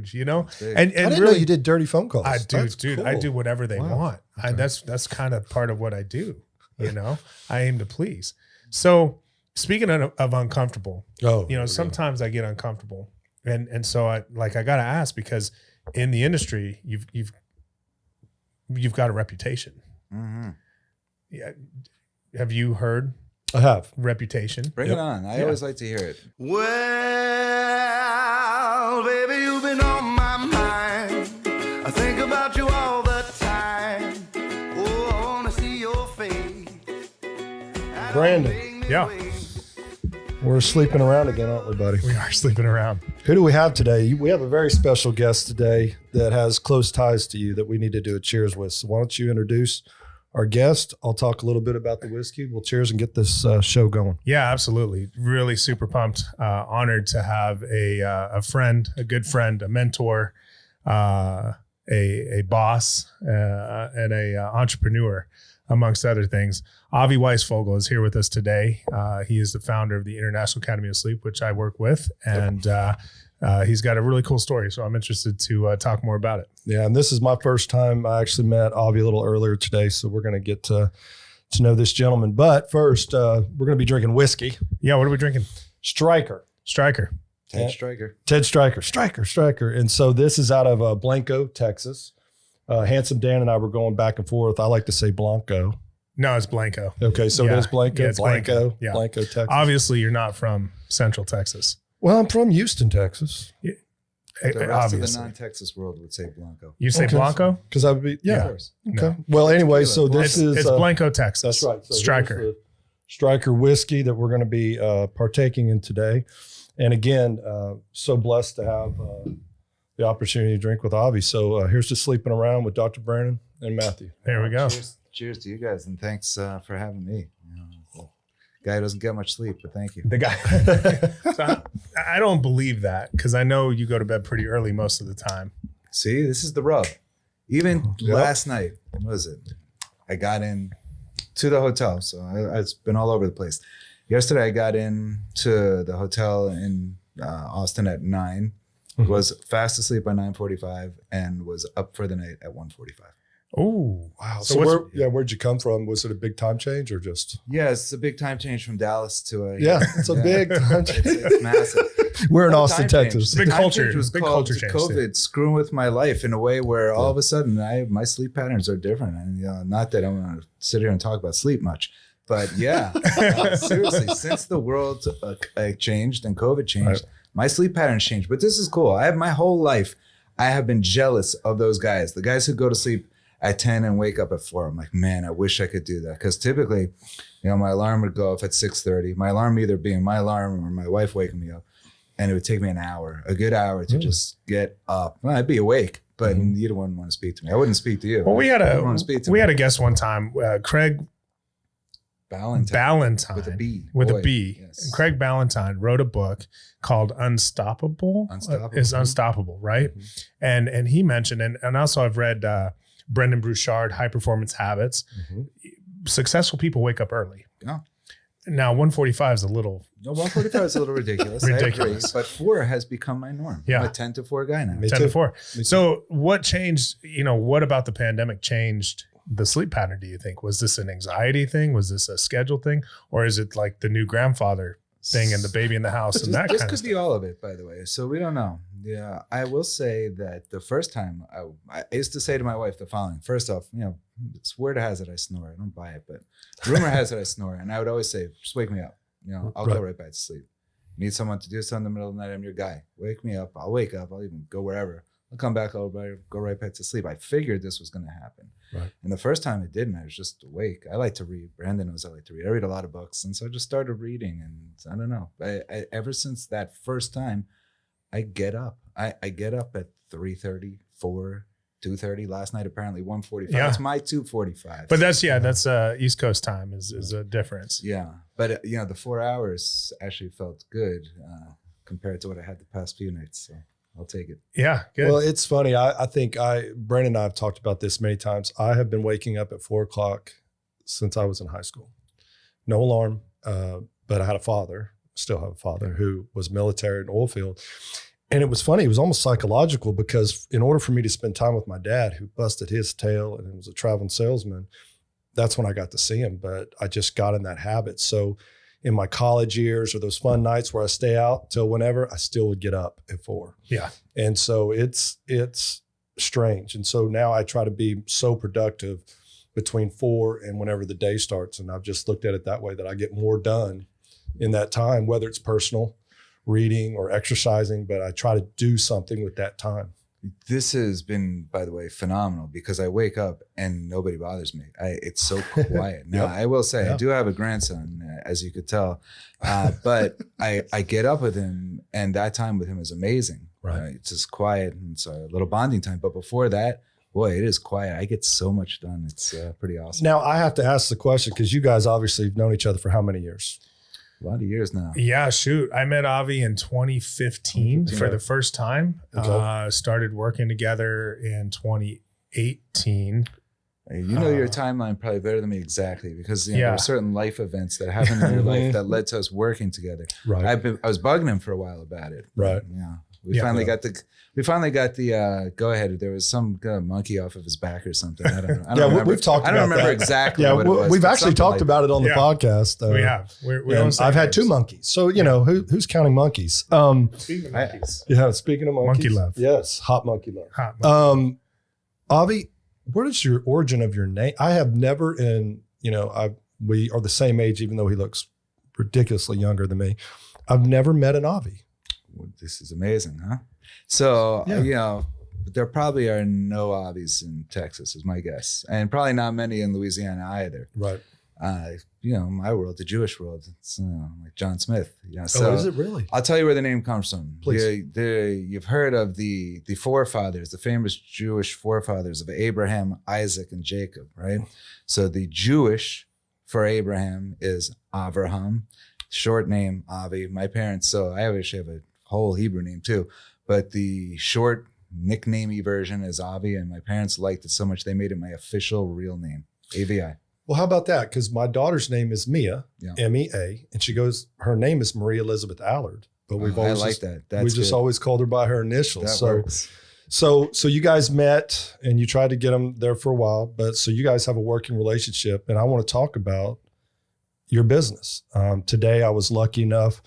huge, you know. And I didn't know you did dirty phone calls. I do, dude. Cool. I do whatever they want. Okay. That's kind of part of what I do. You know, I aim to please. So speaking of uncomfortable, sometimes I get uncomfortable, and so I got to ask, because in the industry you've got a reputation. Mm-hmm. Yeah. Have you heard? I have. Reputation. Bring it on. I always like to hear it. Well, baby, you've been on my mind. I think about you all the time. Oh, I want to see your face. Brandon. Yeah. We're sleeping around again, aren't we, buddy? We are sleeping around. Who do we have today? We have a very special guest today that has close ties to you that we need to do a cheers with. So why don't you introduce our guest? I'll talk a little bit about the whiskey. We'll cheers and get this show going. Yeah, absolutely. Really super pumped. Honored to have a friend, a good friend, a mentor, a boss, and a entrepreneur, amongst other things. Avi Weisfogel is here with us today. He is the founder of the International Academy of Sleep, which I work with, and he's got a really cool story. So I'm interested to talk more about it. Yeah, and this is my first time. I actually met Avi a little earlier today, so we're going to get to know this gentleman. But first, we're going to be drinking whiskey. Yeah, what are we drinking? Striker. Ted Striker. Striker. And so this is out of Blanco, Texas. Handsome Dan and I were going back and forth. I like to say Blanco. No, it's Blanco. Okay, so it is Blanco. Yeah, it's Blanco. Yeah. Blanco, Texas. Obviously, you're not from Central Texas. Well, I'm from Houston, Texas. The rest Obviously. of the non-Texas world would say Blanco. You say Blanco? Because I would be, Of yeah. course. Okay. No. Well, anyway, so this It's is Blanco, Texas. That's right. So Striker. here's the Striker whiskey that we're going to be partaking in today. And again, so blessed to have the opportunity to drink with Avi. So here's to sleeping around with Dr. Brandon and Matthew. There we go. Cheers to you guys, and thanks for having me. The guy who doesn't get much sleep, but thank you. The guy. So I don't believe that, because I know you go to bed pretty early most of the time. See, this is the rub. Even last night, what was it? I got in to the hotel, so I've been all over the place. Yesterday, I got in to the hotel in Austin at 9, was fast asleep by 9:45, and was up for the night at 1:45. Oh, Wow. So where'd you come from? Was it a big time change or just? Yeah, it's a big time change from Dallas to It's a big time change. It's massive. We're in Well, Austin, time Texas. Big Time culture. change was Big called culture change, COVID screwing with my life in a way where all of a sudden my sleep patterns are different. And not that I want to sit here and talk about sleep much, but yeah, seriously, since the world changed and COVID changed, my sleep patterns changed. But this is cool. I have my whole life, I have been jealous of those guys, the guys who go to sleep at 10 and wake up at 4. I'm like, man, I wish I could do that. Because typically, my alarm would go off at 6:30. My alarm either being my alarm or my wife waking me up. And it would take me a good hour to just get up. Well, I'd be awake, but you don't want to speak to me. I wouldn't speak to you. Well, we had a guest one time, Craig Ballantyne with a B. With Boy, a B. yes. And Craig Ballantyne wrote a book called Unstoppable. Is Unstoppable, right? And he mentioned, and also I've read Brendan Bouchard, High Performance Habits. Successful people wake up early. Yeah. Now 1:45 is a little. No, 1:45 is a little ridiculous. Ridiculous. But 4 has become my norm. Yeah. I'm a 10 to 4 guy now. 10 to 4. So what changed, what about the pandemic changed the sleep pattern, do you think? Was this an anxiety thing? Was this a schedule thing? Or is it like the new grandfather thing and the baby in the house and that This kind of could stuff? be all of it, by the way. So we don't know. Yeah, I will say that the first time I used to say to my wife the following. First off, it's word has it I snore. I don't buy it, but rumor has it I snore. And I would always say, just wake me up. I'll go right back to sleep. Need someone to do something in the middle of the night, I'm your guy. Wake me up. I'll wake up. I'll even go wherever. I'll come back. I'll go right back to sleep. I figured this was going to happen. Right. And the first time it didn't. I was just awake. I like to read. Brandon knows I like to read. I read a lot of books. And so I just started reading. And I don't know. I ever since that first time, I get up. I get up at 3:30, 4, 2:30. Last night, apparently 1:45. Yeah. It's my 2:45. But that's East Coast time is a difference. Yeah. But, the 4 hours actually felt good compared to what I had the past few nights. So I'll take it. Yeah, good. Well, it's funny. I think Brandon and I have talked about this many times. I have been waking up at 4 o'clock since I was in high school. No alarm, but I had a father, still have a father who was military in oil field. And it was funny. It was almost psychological because in order for me to spend time with my dad, who busted his tail and was a traveling salesman, that's when I got to see him. But I just got in that habit. So in my college years or those fun nights where I stay out till whenever, I still would get up at 4. Yeah. And so it's strange. And so now I try to be so productive between 4 and whenever the day starts. And I've just looked at it that way, that I get more done in that time, whether it's personal, reading or exercising, but I try to do something with that time. This has been, by the way, phenomenal because I wake up and nobody bothers me. It's so quiet. Now, I will say, I do have a grandson, as you could tell, but I get up with him, and that time with him is amazing. Right. It's just quiet, and it's a little bonding time. But before that, boy, it is quiet. I get so much done. It's pretty awesome. Now, I have to ask the question, because you guys obviously have known each other for how many years? A lot of years now. Yeah, shoot. I met Avi in 2015 for the first time. Okay. Started working together in 2018. You know your timeline probably better than me exactly, because there are certain life events that happened in your life that led to us working together. Right. I was bugging him for a while about it. Right. Yeah. We finally got the go ahead. There was some monkey off of his back or something. I don't know. I don't remember. We've talked about that. I don't remember exactly what it was. We've actually talked about it on the podcast. We have. We don't say I've had names. 2 monkeys. So, who's counting monkeys? Speaking of monkeys. Speaking of monkeys. Monkey love. Yes. Hot monkey love. Hot monkey. Avi, what is your origin of your name? I have never, we are the same age, even though he looks ridiculously younger than me. I've never met an Avi. Well, this is amazing, huh? So, there probably are no Avis in Texas, is my guess. And probably not many in Louisiana either. Right. My world, the Jewish world, it's like John Smith. So is it really? I'll tell you where the name comes from. Please. You've heard of the forefathers, the famous Jewish forefathers of Abraham, Isaac, and Jacob, right? So the Jewish for Abraham is Avraham, short name Avi. My parents, so I actually have a whole Hebrew name too, but the short nicknamey version is Avi, and my parents liked it so much they made it my official real name, AVI. Well, how about that? Because my daughter's name is Mia, M-E-A, and her name is Marie Elizabeth Allard. But we've always I like that. That's we just good. always called her by her initials. That works. So you guys met and you tried to get them there for a while, but so you guys have a working relationship, and I want to talk about your business. Today, I was lucky enough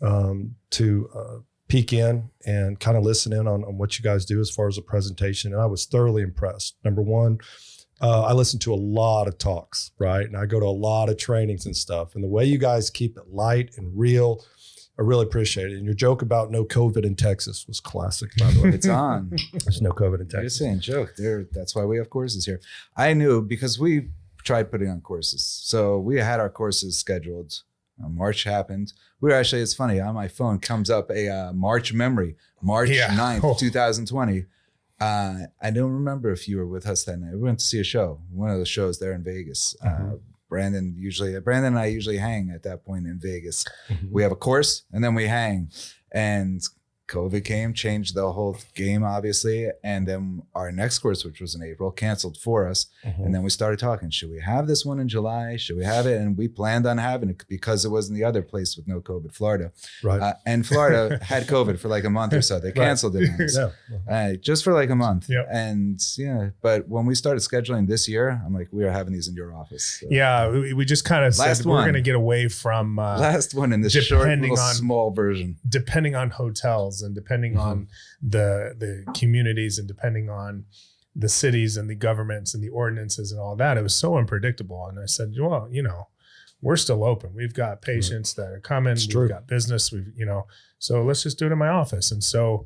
to peek in and kind of listen in on what you guys do as far as a presentation, and I was thoroughly impressed. Number one, I listen to a lot of talks, right? And I go to a lot of trainings and stuff. And the way you guys keep it light and real, I really appreciate it. And your joke about no COVID in Texas was classic, by the way. It's on. There's no COVID in You're Texas. saying joke. That's why we have courses here. I knew because we tried putting on courses. So we had our courses scheduled. March happened. It's funny, on my phone comes up a March memory, March 9th, 2020. I don't remember if you were with us that night. We went to see a show, one of the shows there in Vegas. Brandon and I usually hang at that point in Vegas. We have a course and then we hang, and COVID came, changed the whole game, obviously. And then our next course, which was in April, canceled for us. And then we started talking, should we have this one in July? Should we have it? And we planned on having it because it was in the other place with no COVID, Florida. Right. And Florida had COVID for like a month or so. They canceled it on us. Just for like a month. Yep. And but when we started scheduling this year, I'm like, we are having these in your office. So. Yeah, we just kind of said we're going to get away from last one in this short little small version. Depending on hotels and depending on the communities and depending on the cities and the governments and the ordinances and all that, it was so unpredictable. And I said, well, we're still open. We've got patients that are coming. We've got business. So let's just do it in my office. And so,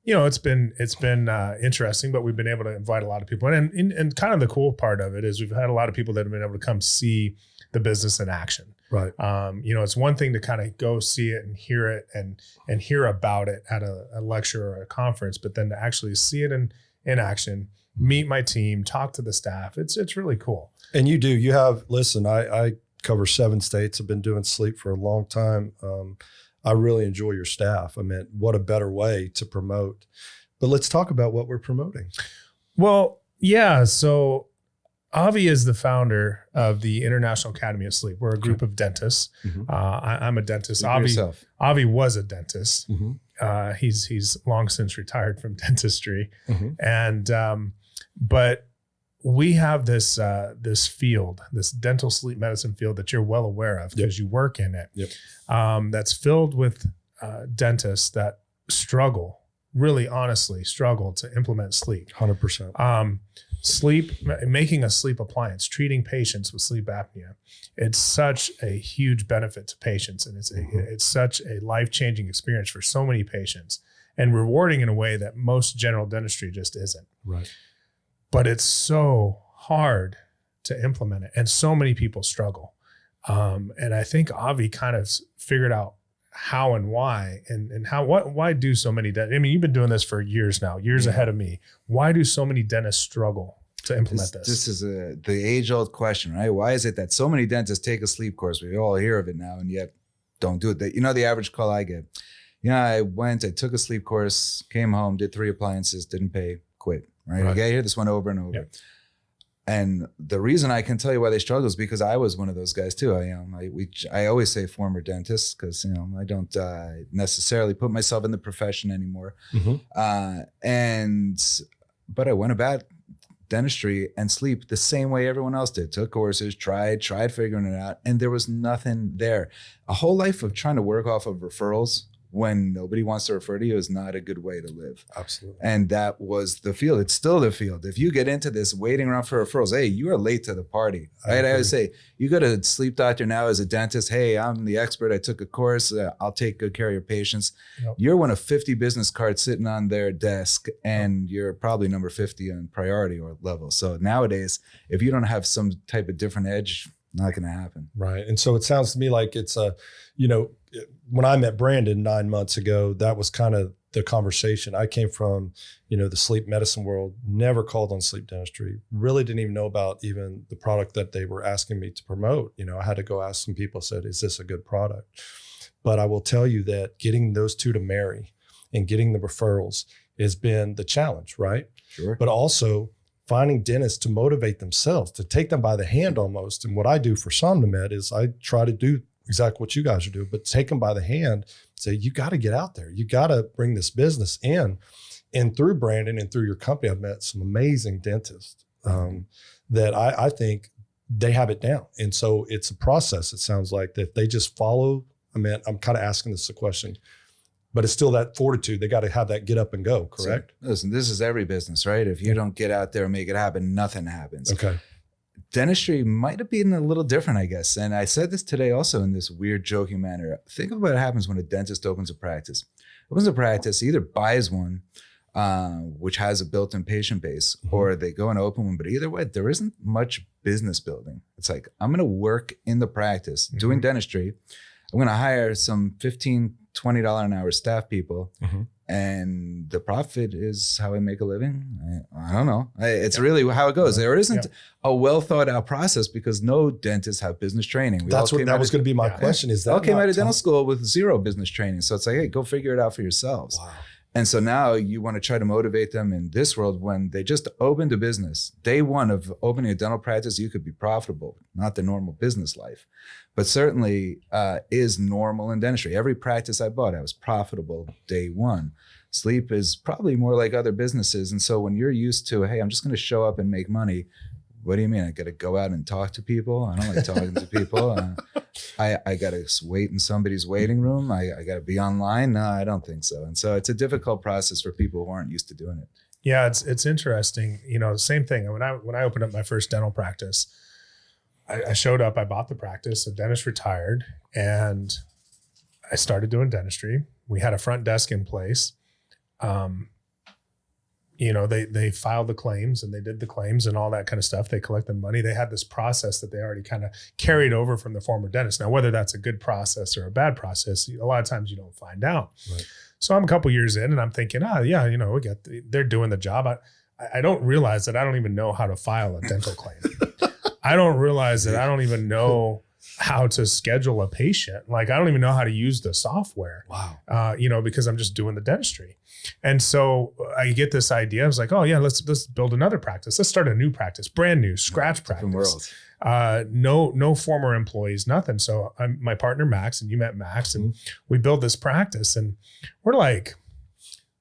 it's been interesting, but we've been able to invite a lot of people. And kind of the cool part of it is we've had a lot of people that have been able to come see the business in action. Right. It's one thing to kind of go see it and hear it and hear about it at a lecture or a conference, but then to actually see it in action, meet my team, talk to the staff. It's really cool. And you have, listen, I cover 7 states. I've been doing sleep for a long time. I really enjoy your staff. I mean, what a better way to promote. But let's talk about what we're promoting. Well, yeah. So Avi is the founder of the International Academy of Sleep. We're a group of dentists. I'm a dentist. Avi was a dentist. He's long since retired from dentistry, Mhm. and but we have this field, this dental sleep medicine field that you're well aware of because you work in it. Yep. That's filled with dentists that really honestly struggle to implement sleep. 100%. Making a sleep appliance, treating patients with sleep apnea. It's such a huge benefit to patients, and it's such a life-changing experience for so many patients, and rewarding in a way that most general dentistry just isn't. Right. But it's so hard to implement it, and so many people struggle. And I think Avi kind of figured out how and why, and why do so many dentists? I mean, you've been doing this for years now, years ahead of me. Why do so many dentists struggle to implement this? This is the age-old question, right? Why is it that so many dentists take a sleep course? We all hear of it now, and yet don't do it. The average call I get. I took a sleep course, came home, did 3 appliances, didn't pay, quit. Right? I hear this one over and over. Yep. And the reason I can tell you why they struggle is because I was one of those guys too. I always say former dentist because I don't necessarily put myself in the profession anymore. Mm-hmm. But I went about dentistry and sleep the same way everyone else did. Took courses, tried figuring it out, and there was nothing there. A whole life of trying to work off of referrals when nobody wants to refer to you is not a good way to live. Absolutely. And that was the field. It's still the field. If you get into this waiting around for referrals, hey, you are late to the party. Right? I always say, you go to a sleep doctor now as a dentist, hey, I'm the expert. I took a course. I'll take good care of your patients. Yep. You're one of 50 business cards sitting on their desk, and you're probably number 50 on priority or level. So nowadays, if you don't have some type of different edge, not going to happen. Right. And so it sounds to me like it's when I met Brandon 9 months ago, that was kind of the conversation. I came from, the sleep medicine world, never called on sleep dentistry, really didn't even know about even the product that they were asking me to promote. I had to go ask some people, said, is this a good product? But I will tell you that getting those two to marry and getting the referrals has been the challenge, right? Sure. But also finding dentists to motivate themselves, to take them by the hand almost. And what I do for SomnoMed is I try to do exactly what you guys are doing, but take them by the hand, say, you got to get out there. You got to bring this business in. And through Brandon and through your company, I've met some amazing dentists that I think they have it down. And so it's a process. It sounds like that they just follow. I'm kind of asking this a question, but it's still that fortitude. They got to have that get up and go, correct? So, listen, this is every business, right? If you don't get out there and make it happen, nothing happens. Okay. Dentistry might have been a little different, I guess. And I said this today also in this weird joking manner. Think of what happens when a dentist opens a practice. Either buys one, which has a built-in patient base, or they go and open one. But either way, there isn't much business building. It's like, I'm going to work in the practice doing dentistry. I'm going to hire some $15, $20 an hour staff people. And the profit is how I make a living. I don't know. It's really how it goes. There isn't a well thought out process because no dentists have business training. That was going to be my question. Is that all came out of dental school with 0 business training? So it's like, hey, go figure it out for yourselves. Wow. And so now you want to try to motivate them in this world when they just opened a business. Day one of opening a dental practice, you could be profitable, not the normal business life, but certainly is normal in dentistry. Every practice I bought, I was profitable day one. Sleep is probably more like other businesses. And so when you're used to, hey, I'm just going to show up and make money. What do you mean? I got to go out and talk to people? I don't like talking to people. I got to wait in somebody's waiting room. I got to be online. No, I don't think so. And so it's a difficult process for people who aren't used to doing it. Yeah, it's interesting. Same thing. When I opened up my first dental practice, I showed up, I bought the practice, a dentist retired, and I started doing dentistry. We had a front desk in place. They filed the claims and they did the claims and all that kind of stuff. They collected money. They had this process that they already kind of carried over from the former dentist. Now, whether that's a good process or a bad process, a lot of times you don't find out. Right. So I'm a couple years in and I'm thinking, they're doing the job. I don't realize that I don't even know how to file a dental claim. I don't realize that I don't even know how to schedule a patient. Like, I don't even know how to use the software. Wow. Because I'm just doing the dentistry. And so I get this idea. I was like, oh yeah, let's build another practice. Let's start a new practice, brand new, scratch practice. No former employees, nothing. So my partner, Max, and you met Max, and we built this practice, and we're like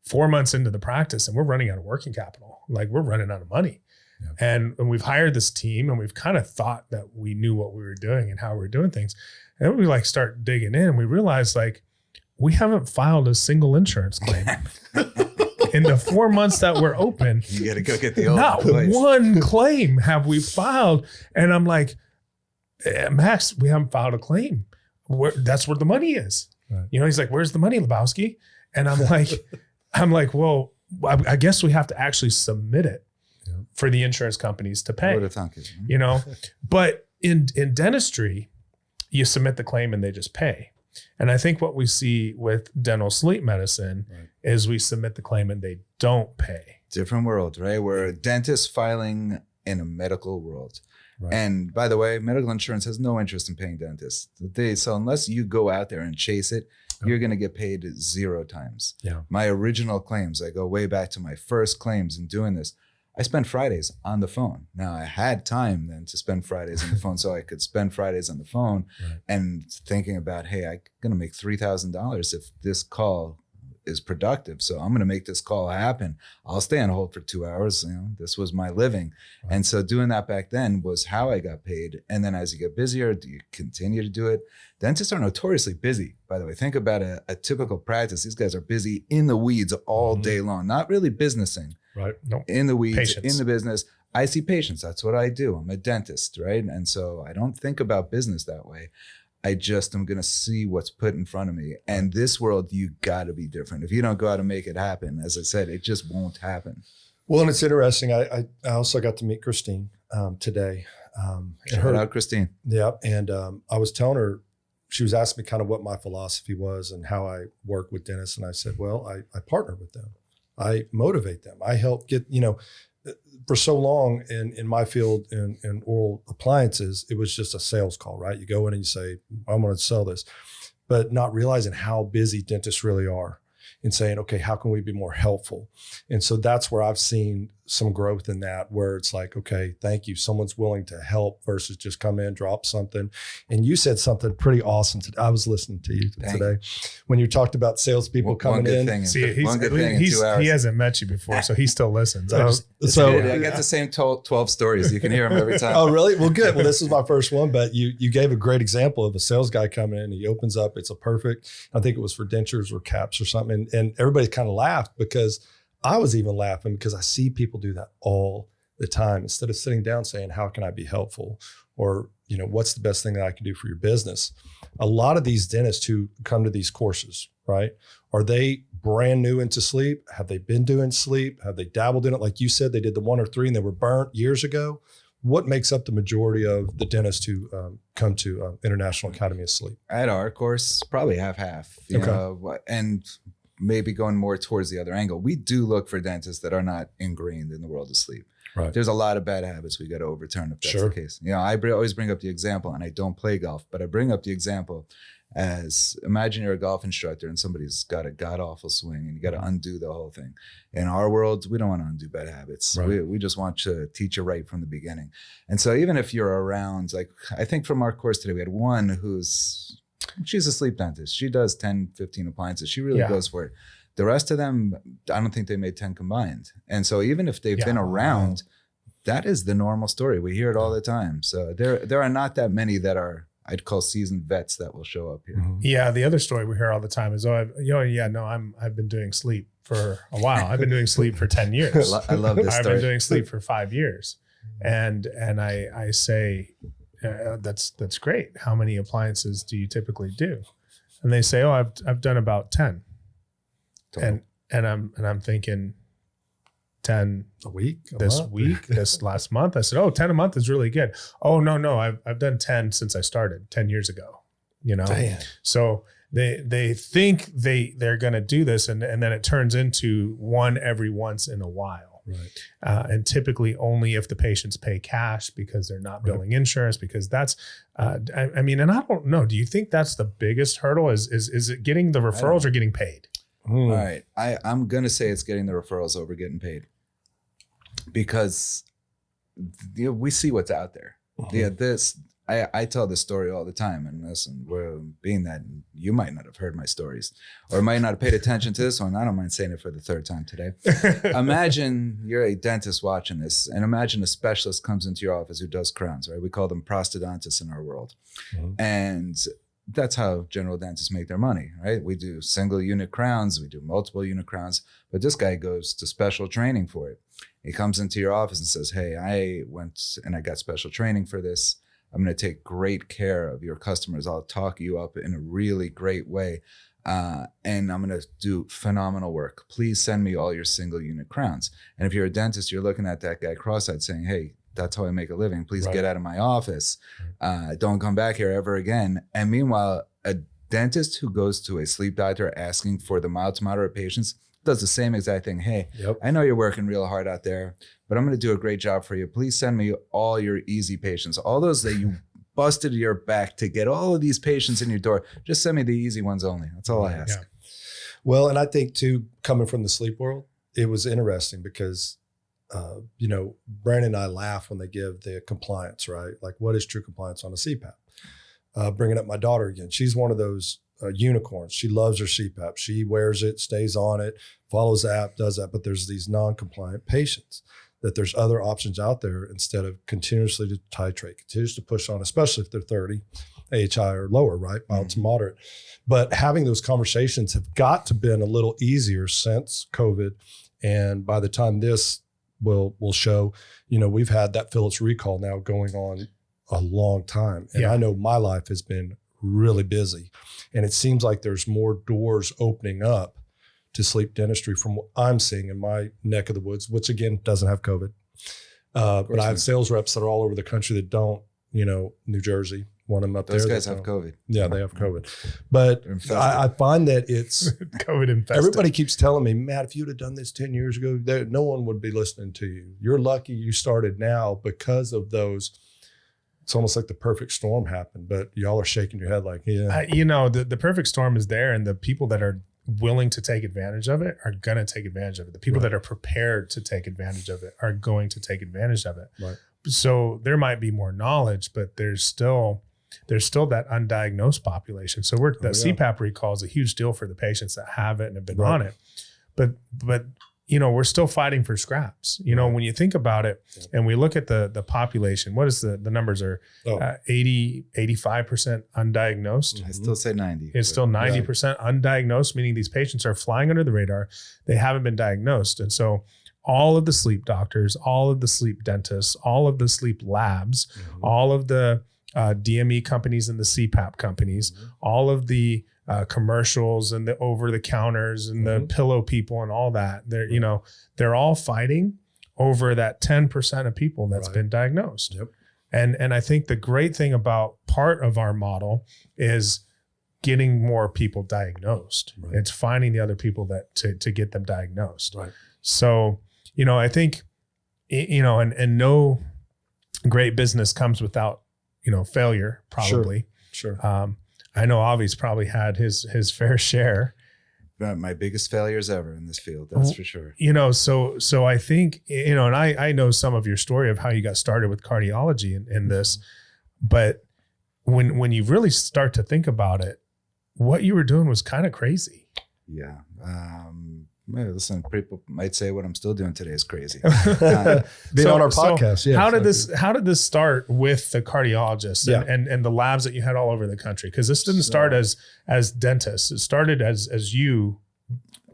4 months into the practice and we're running out of working capital. Like, we're running out of money. Yeah. And we've hired this team, and we've kind of thought that we knew what we were doing and how we were doing things. And then we like start digging in, and we realized like, we haven't filed a single insurance claim in the 4 months that we're open. You got to go get the old Not place. one claim have we filed. And I'm like, Max, we haven't filed a claim. That's where the money is. Right. He's like, where's the money, Lebowski? And I'm like, well, I guess we have to actually submit it for the insurance companies to pay. But in dentistry, you submit the claim and they just pay. And I think what we see with dental sleep medicine is we submit the claim and they don't pay. Different world, right? We're a dentist filing in a medical world. Right. And by the way, medical insurance has no interest in paying dentists. So unless you go out there and chase it, you're going to get paid 0 times. Yeah. My original claims, I go way back to my first claims in doing this. I spent Fridays on the phone. Now, I had time then to spend Fridays on the phone, so I could spend Fridays on the phone and thinking about, hey, I'm going to make $3,000 if this call is productive. So I'm going to make this call happen. I'll stay on hold for 2 hours. This was my living. Right. And so doing that back then was how I got paid. And then as you get busier, do you continue to do it? Dentists are notoriously busy, by the way. Think about a typical practice. These guys are busy in the weeds all day long, not really businessing. Right. No. In the weeds, Patients. in the business. I see patients. That's what I do. I'm a dentist, right? And so I don't think about business that way. I just am going to see what's put in front of me. And this world, you got to be different. If you don't go out and make it happen, as I said, it just won't happen. Well, and it's interesting. I also got to meet Christine today. Shout out Christine. Yeah. And I was telling her, she was asking me kind of what my philosophy was and how I work with dentists. And I said, well, I partner with them. I motivate them. I help get, for so long in my field in oral appliances, it was just a sales call, right? You go in and you say, I'm going to sell this, but not realizing how busy dentists really are and saying, okay, how can we be more helpful? And so that's where I've seen some growth in that, where it's like, okay, thank you. Someone's willing to help versus just come in, drop something. And you said something pretty awesome today. I was listening to you today when you talked about salespeople coming in. See, he hasn't met you before, so he still listens. I get the same 12 stories. You can hear them every time. Oh, really? Well, good. Well, this is my first one, but you gave a great example of a sales guy coming in. He opens up. It's a perfect, I think it was for dentures or caps or something. And everybody kind of laughed because I was even laughing because I see people do that all the time. Instead of sitting down saying, how can I be helpful? Or, what's the best thing that I can do for your business? A lot of these dentists who come to these courses, right? Are they brand new into sleep? Have they been doing sleep? Have they dabbled in it? Like you said, they did the 1 or 3 and they were burnt years ago. What makes up the majority of the dentists who come to International Academy of Sleep? At our course, probably half, you know, and maybe going more towards the other angle. We do look for dentists that are not ingrained in the world of sleep. Right. There's a lot of bad habits we got to overturn if that's the case. I always bring up the example, and I don't play golf, but I bring up the example as imagine you're a golf instructor and somebody's got a god awful swing and you got to undo the whole thing. In our world, we don't want to undo bad habits. Right. We just want to teach you right from the beginning. And so even if you're around, like I think from our course today, we had one she's a sleep dentist. She does 10, 15 appliances. She really goes for it. The rest of them, I don't think they made 10 combined. And so even if they've been around, that is the normal story. We hear it all the time. So there are not that many that are, I'd call seasoned vets that will show up here. Mm-hmm. Yeah. The other story we hear all the time is, I've been doing sleep for a while. I've been doing sleep for 10 years. I love this story. I've been doing sleep for 5 years. And I say, that's great. How many appliances do you typically do? And they say, I've done about 10. Total. And I'm thinking 10 a week, this last month. I said, 10 a month is really good. Oh, no, I've done 10 since I started 10 years ago, Damn. So they think they're going to do this. And then it turns into one every once in a while. model. Right. And typically only if the patients pay cash because they're not billing insurance, because that's, I mean, and I don't know, do you think that's the biggest hurdle? Is it getting the referrals or getting paid? All right. I'm going to say it's getting the referrals over getting paid, because we see what's out there. I tell this story all the time, and listen, being that you might not have heard my stories or might not have paid attention to this one, I don't mind saying it for the third time today. Imagine you're a dentist watching this, and imagine a specialist comes into your office who does crowns, right? We call them prosthodontists in our world. And that's how general dentists make their money, right? We do single unit crowns, we do multiple unit crowns, but this guy goes to special training for it. He comes into your office and says, hey, I went and I got special training for this. I'm going to take great care of your customers. I'll talk you up in a really great way. And I'm going to do phenomenal work. Please send me all your single unit crowns. And if you're a dentist, you're looking at that guy cross-eyed saying, hey, that's how I make a living. Please get out of my office. Don't come back here ever again. And meanwhile, a dentist who goes to a sleep doctor asking for the mild to moderate patients does the same exact thing. Hey, I know you're working real hard out there, but I'm going to do a great job for you. Please send me all your easy patients, all those that you busted your back to get all of these patients in your door. Just send me the easy ones only. That's all I ask. Yeah. Well, and I think too, coming from the sleep world, it was interesting because, Brandon and I laugh when they give the compliance, right? Like, what is true compliance on a CPAP? Bringing up my daughter again. She's one of those unicorns. She loves her CPAP. She wears it, stays on it, follows the app, does that. But there's these non-compliant patients that there's other options out there instead of continuously to titrate, continues to push on, especially if they're 30 AHI or lower, right? Mild to moderate. But having those conversations have got to been a little easier since COVID. And by the time this will show, we've had that Philips recall now going on a long time. And I know my life has been really busy, and it seems like there's more doors opening up to sleep dentistry from what I'm seeing in my neck of the woods, which again doesn't have COVID. But I have sales reps that are all over the country that don't, New Jersey, one of them up there. Those guys have COVID. Yeah, they have COVID. But I find that it's COVID infested. Everybody keeps telling me, Matt, if you'd have done this 10 years ago, no one would be listening to you. You're lucky you started now because of those. It's almost like the perfect storm happened, but y'all are shaking your head like, the perfect storm is there, and the people that are willing to take advantage of it are going to take advantage of it. The people that are prepared to take advantage of it are going to take advantage of it. Right. So there might be more knowledge, but there's still that undiagnosed population. So CPAP recall is a huge deal for the patients that have it and have been on it. But we're still fighting for scraps. When you think about it and we look at the population, what is the numbers are 80, 85% undiagnosed. I still say 90. It's still 90% undiagnosed, meaning these patients are flying under the radar. They haven't been diagnosed. And so all of the sleep doctors, all of the sleep dentists, all of the sleep labs, all of the DME companies and the CPAP companies, all of the commercials and the over the counters and the pillow people and all that, they're all fighting over that 10% of people that's been diagnosed. And I think the great thing about part of our model is getting more people diagnosed. It's finding the other people that to get them diagnosed. So, I think, and no great business comes without, failure, probably. Sure. I know Avi's probably had his fair share. My biggest failures ever in this field, that's for sure. So I think, and I know some of your story of how you got started with cardiology in this, but when you really start to think about it, what you were doing was kind of crazy. Yeah. Listen, people might say what I'm still doing today is crazy. Being on our podcast. How did this start with the cardiologists and the labs that you had all over the country? Because this didn't start as dentists. It started as you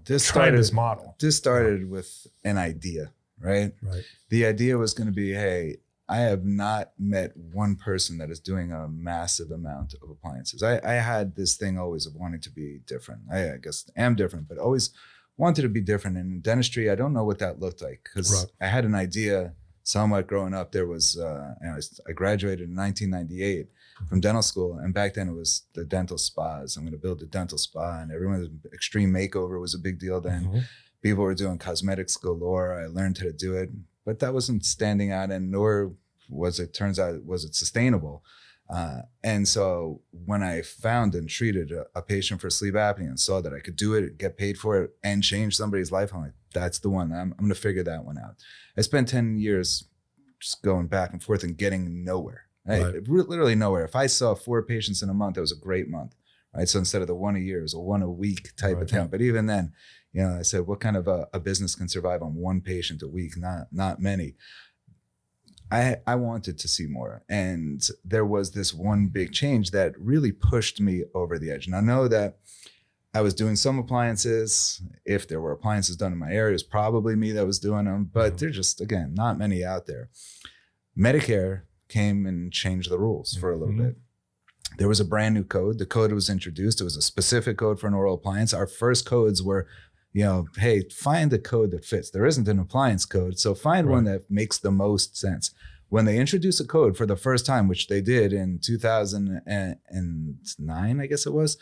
tried this model. This started with an idea, right? The idea was going to be, hey, I have not met one person that is doing a massive amount of appliances. I had this thing always of wanting to be different. I guess I am different, but always wanted to be different. And in dentistry, I don't know what that looked like because I had an idea somewhat growing up. There was, I graduated in 1998 from dental school. And back then it was the dental spas. I'm going to build a dental spa, and everyone's extreme makeover was a big deal then. People were doing cosmetics galore. I learned how to do it, but that wasn't standing out, and nor was it, turns out, was it sustainable. And so when I found and treated a patient for sleep apnea and saw that I could do it, get paid for it, and change somebody's life, I'm like, that's the one. I'm going to figure that one out. I spent 10 years just going back and forth and getting nowhere. Right? Literally nowhere. If I saw 4 patients in a month, it was a great month. Right. So instead of the 1 a year, it was a 1 a week type of thing. But even then, you know, I said, what kind of a business can survive on 1 patient a week? Not many. I wanted to see more. And there was this one big change that really pushed me over the edge. And I know that I was doing some appliances. If there were appliances done in my area, it was probably me that was doing them. But there's just, again, not many out there. Medicare came and changed the rules for a little bit. There was a brand new code. The code was introduced. It was a specific code for an oral appliance. Our first codes were, you know, hey, find a code that fits. There isn't an appliance code, so find one that makes the most sense. When they introduced a code for the first time, which they did in 2009, I guess it was,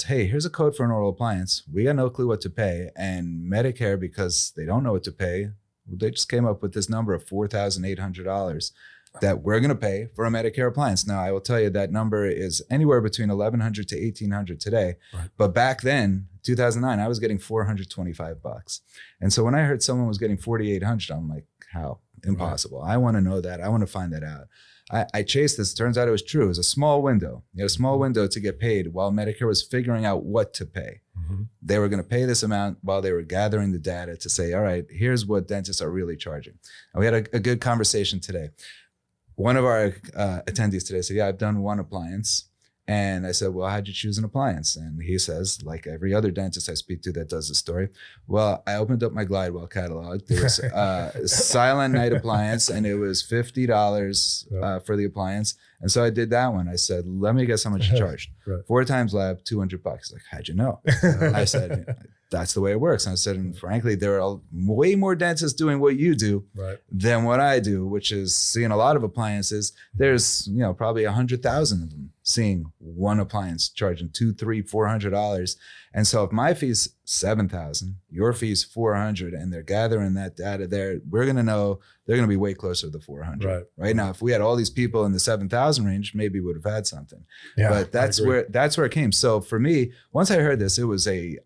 hey, here's a code for an oral appliance. We got no clue what to pay. And Medicare, because they don't know what to pay, they just came up with this number of $4,800 that we're going to pay for a Medicare appliance. Now, I will tell you that number is anywhere between $1,100 to $1,800 today. But back then, 2009, I was getting $425. And so when I heard someone was getting $4,800, I'm like, how? Impossible. I want to know that. I want to find that out. I chased this. Turns out it was true. It was a small window. You had a small window to get paid while Medicare was figuring out what to pay. They were going to pay this amount while they were gathering the data to say, all right, here's what dentists are really charging. And we had a good conversation today. One of our attendees today said, yeah, I've done 1 appliance. And I said, well, how'd you choose an appliance? And he says, like every other dentist I speak to that does the story, well, I opened up my Glidewell catalog. There was a Silent Night appliance, and it was $50 for the appliance. And so I did that one. I said, let me guess how much you charged. 4 times lab, $200. Like, how'd you know? I said, that's the way it works. And I said, and frankly, there are way more dentists doing what you do than what I do, which is seeing a lot of appliances. There's, you know, probably 100,000 of them seeing 1 appliance charging $200, $300, $400. And so if my fee's $7,000, your fee's $400, and they're gathering that data there, we're going to know they're going to be way closer to the $400. Right now, if we had all these people in the 7,000 range, maybe we would have had something. But that's where it came. So for me, once I heard this, it was a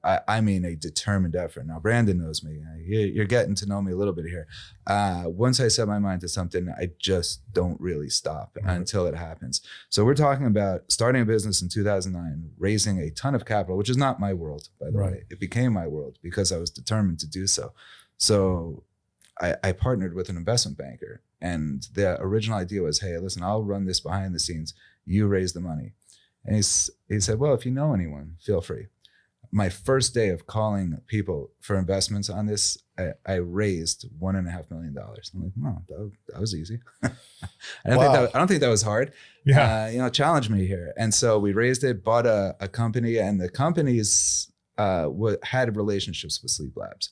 determined effort. Now, Brandon knows me. You're getting to know me a little bit here. Once I set my mind to something, I just don't really stop until it happens. So we're talking about starting a business in 2009, raising a ton of capital, which is not my world, by the way. It became my world because I was determined to do so. So I partnered with an investment banker, and the original idea was, hey, listen, I'll run this behind the scenes. You raise the money. And he said, well, if you know anyone, feel free. My first day of calling people for investments on this, I raised $1.5 million. I'm like, wow, that was easy. I don't think that was hard. Challenge me here. And so we raised it, bought a company, and the companies had relationships with sleep labs.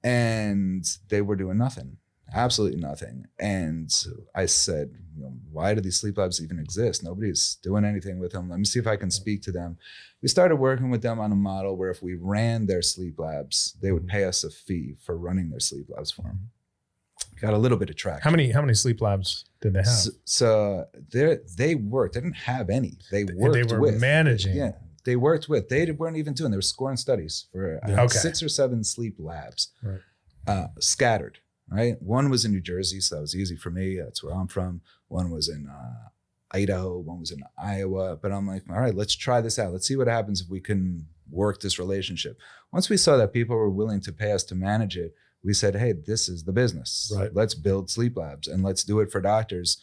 And they were doing nothing, absolutely nothing. And I said, why do these sleep labs even exist? Nobody's doing anything with them. Let me see if I can speak to them. We started working with them on a model where if we ran their sleep labs, they would pay us a fee for running their sleep labs for them. Got a little bit of traction. How many sleep labs did they have? So they worked. They didn't have any. They were managing. Yeah. They worked with. They weren't even doing. They were scoring studies for 6 or 7 sleep labs, scattered. Right. One was in New Jersey, so that was easy for me. That's where I'm from. One was in Idaho. One was in Iowa. But I'm like, all right, let's try this out. Let's see what happens if we can work this relationship. Once we saw that people were willing to pay us to manage it, we said, hey, this is the business. Let's build sleep labs, and let's do it for doctors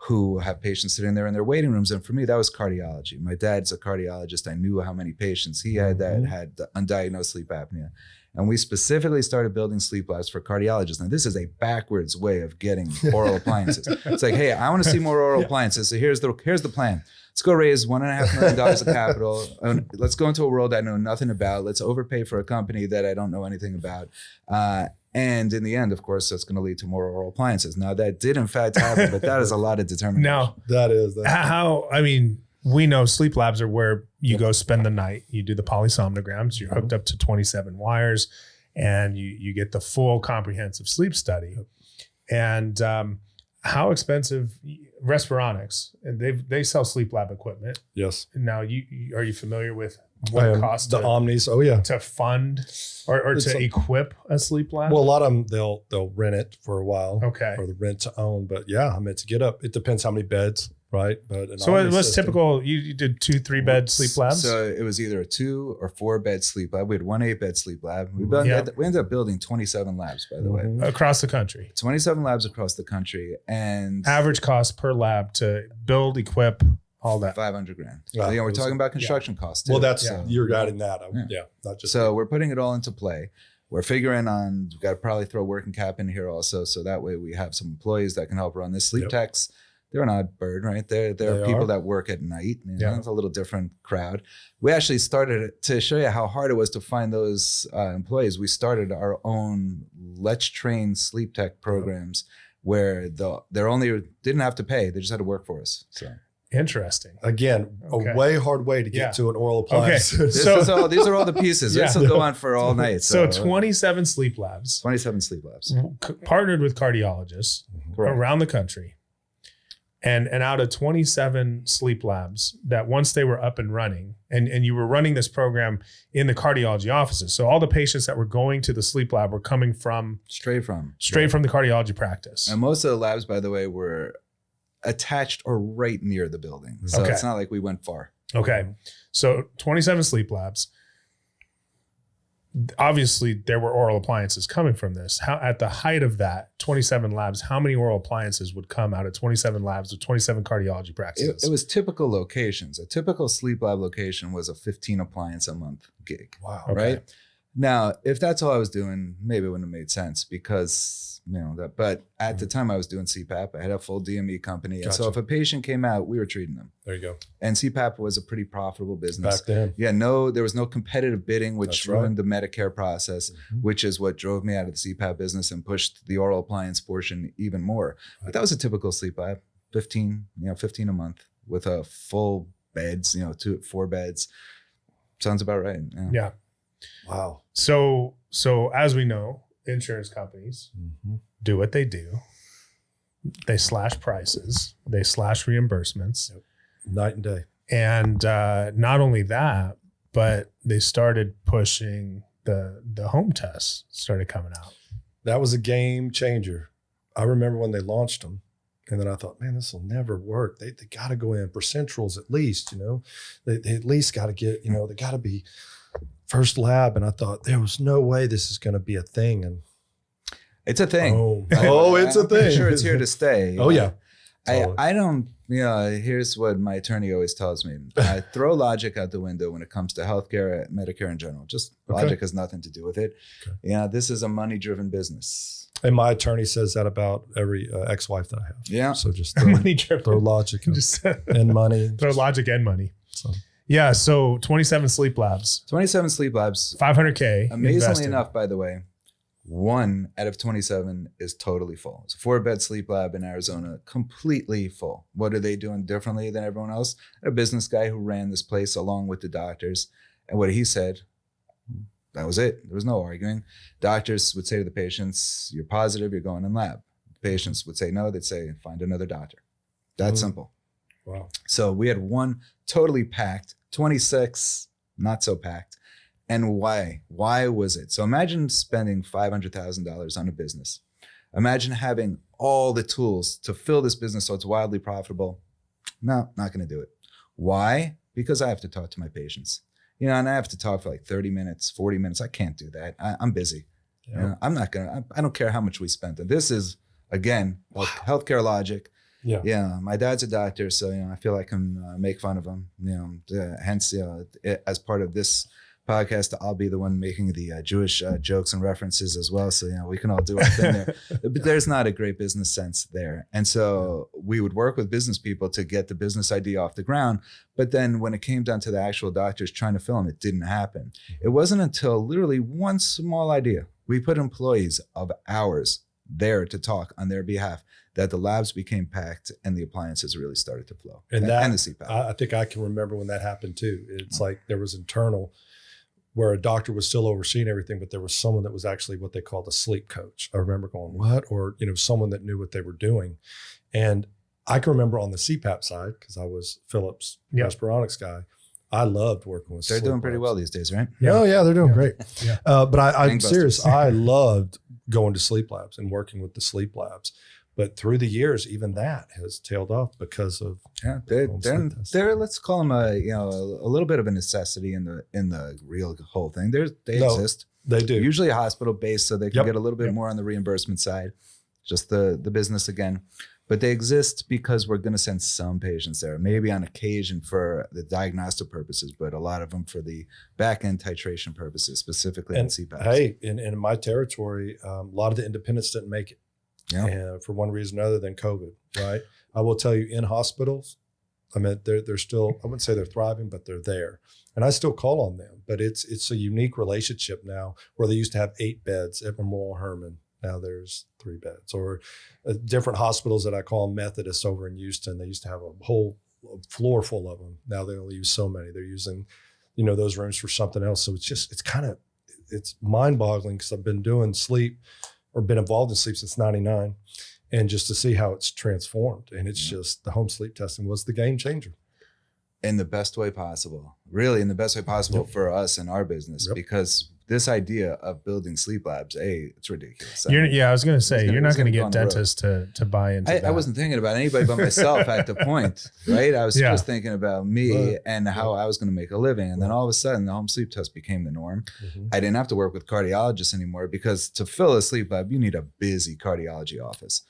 who have patients sitting there in their waiting rooms. And for me, that was cardiology. My dad's a cardiologist. I knew how many patients he had that had undiagnosed sleep apnea. And we specifically started building sleep labs for cardiologists. Now, this is a backwards way of getting oral appliances. It's like, hey, I want to see more oral appliances. So here's the plan. Let's go raise $1.5 million of capital. Let's go into a world I know nothing about. Let's overpay for a company that I don't know anything about. And in the end, of course, that's going to lead to more oral appliances. Now, that did in fact happen, but that is a lot of determination. Now, that is. How, I mean, we know sleep labs are where you go spend the night. You do the polysomnograms. You're hooked up to 27 wires, and you get the full comprehensive sleep study. And how expensive Respironics? And they sell sleep lab equipment. Yes. Now, are you familiar with what it costs the Omnis? Oh yeah. to fund or to equip a sleep lab? Well, a lot of them they'll rent it for a while. Okay. Or the rent to own, but yeah, I mean to get up, it depends how many beds, right? But so it was typical. You did 2-3 bed sleep labs. So it was either a 2 or 4 bed sleep lab. We had 1 8-bed sleep lab. We ended up building 27 labs, by the way, across the country. 27 labs across the country, and Average cost per lab to build, equip, all that. $500,000. Wow. We're talking about construction costs too. Well, that's So- you're guiding that. Yeah. Not just So we're putting it all into play. We're figuring on, we've got to probably throw working cap in here also. So that way we have some employees that can help run this. Sleep techs, they're an odd bird, right? They're people that work at night. It's a little different crowd. We actually started, to show you how hard it was to find those employees, we started our own Let's Train sleep tech programs where they're only didn't have to pay. They just had to work for us. So. Interesting. Again, Okay. a way hard way to get to an oral appliance. Okay. These are all the pieces. This will go on for all night. So 27 sleep labs. 27 sleep labs. Partnered with cardiologists Correct. around the country. And out of 27 sleep labs that once they were up and running, and you were running this program in the cardiology offices. So all the patients that were going to the sleep lab were coming from Straight from the cardiology practice. And most of the labs, by the way, were attached or right near the building. So Okay. it's not like we went far. Okay. So 27 sleep labs. Obviously, there were oral appliances coming from this. How, at the height of that, 27 labs, how many oral appliances would come out of 27 labs with 27 cardiology practices? It was typical locations. A typical sleep lab location was a 15 appliance a month gig. Wow. Okay. Right? Now, if that's all I was doing, maybe it wouldn't have made sense because, but at the time I was doing CPAP. I had a full DME company. And so Gotcha. if a patient came out, we were treating them. There you go. And CPAP was a pretty profitable business. Back then. Yeah, there was no competitive bidding, which That's right. ruined the Medicare process, which is what drove me out of the CPAP business and pushed the oral appliance portion even more. But that was a typical sleep lab, 15 a month with a full beds, 4 beds. Sounds about right. Yeah. Wow. So as we know, insurance companies do what they do. They slash prices. They slash reimbursements. Night and day. And not only that, but they started pushing the home tests started coming out. That was a game changer. I remember when they launched them, and then I thought, man, this will never work. They got to go in percentuals at least, they at least got to get, they got to be first lab. And I thought there was no way this is going to be a thing. And It's a thing. It's a I'm thing. sure it's here to stay. Oh yeah. I don't, here's what my attorney always tells me. I throw logic out the window when it comes to healthcare, Medicare in general. Just logic has nothing to do with it. Okay. This is a money-driven business. And my attorney says that about every ex-wife that I have. Yeah. So just Money driven. throw logic Just and money. throw logic and money. So. Yeah. So 27 sleep labs, 27 sleep labs. $500K. Amazingly invested. enough, by the way, 1 out of 27 is totally full. It's a 4-bed sleep lab in Arizona, completely full. What are they doing differently than everyone else? A business guy who ran this place along with the doctors. And what he said, that was it. There was no arguing. Doctors would say to the patients, you're positive, you're going in lab. Patients would say no, they'd say, find another doctor. That's simple. Wow. So we had 1 totally packed, 26 not so packed. And why? Why was it? So imagine spending $500,000 on a business. Imagine having all the tools to fill this business so it's wildly profitable. No, not going to do it. Why? Because I have to talk to my patients. And I have to talk for like 30 minutes, 40 minutes. I can't do that. I'm busy. Yeah. I'm not going to, I don't care how much we spent. And this is, again, healthcare logic. Yeah. My dad's a doctor, so, I feel I can make fun of him, hence, as part of this podcast, I'll be the one making the Jewish jokes and references as well. So, we can all do our thing there. But there's not a great business sense there. And so we would work with business people to get the business idea off the ground. But then when it came down to the actual doctors trying to fill them, it didn't happen. It wasn't until literally one small idea. We put employees of ours there to talk on their behalf, that the labs became packed and the appliances really started to flow. And the CPAP. I think I can remember when that happened too. It's like there was internal where a doctor was still overseeing everything, but there was someone that was actually what they called a sleep coach. I remember going, what? Or, someone that knew what they were doing. And I can remember on the CPAP side, because I was Philip's Respironics guy, I loved working with They're sleep doing pretty labs. well these days, right? Yeah. Oh yeah, they're doing great. Yeah. But I'm Gangbusters. serious. I loved going to sleep labs and working with the sleep labs. But through the years, even that has tailed off because of They're let's call them a little bit of a necessity in the real whole thing. They exist. They do. Usually hospital based, so they can Yep. get a little bit more on the reimbursement side, just the business again. But they exist because we're going to send some patients there, maybe on occasion for the diagnostic purposes, but a lot of them for the back end titration purposes, specifically in CPAPs. Hey, in my territory, a lot of the independents didn't make it. Yeah. For one reason other than COVID, right? I will tell you, in hospitals, I mean, they're still, I wouldn't say they're thriving, but they're there. And I still call on them. But it's a unique relationship now where they used to have 8 beds at Memorial Hermann. Now there's 3 beds. Or different hospitals that I call Methodist over in Houston. They used to have a whole floor full of them. Now they only use so many. They're using, those rooms for something else. So it's mind boggling because I've been doing sleep or been involved in sleep since 99, and just to see how it's transformed. And it's just, the home sleep testing was the game changer. In the best way possible, really in the best way possible for us and our business, because this idea of building sleep labs, it's ridiculous. I was going to say, you're not going to get go on the road. dentists to buy into that. I wasn't thinking about anybody but myself at the point, right? I was just thinking about me and how I was going to make a living. And then all of a sudden, the home sleep test became the norm. Mm-hmm. I didn't have to work with cardiologists anymore, because to fill a sleep lab, you need a busy cardiology office.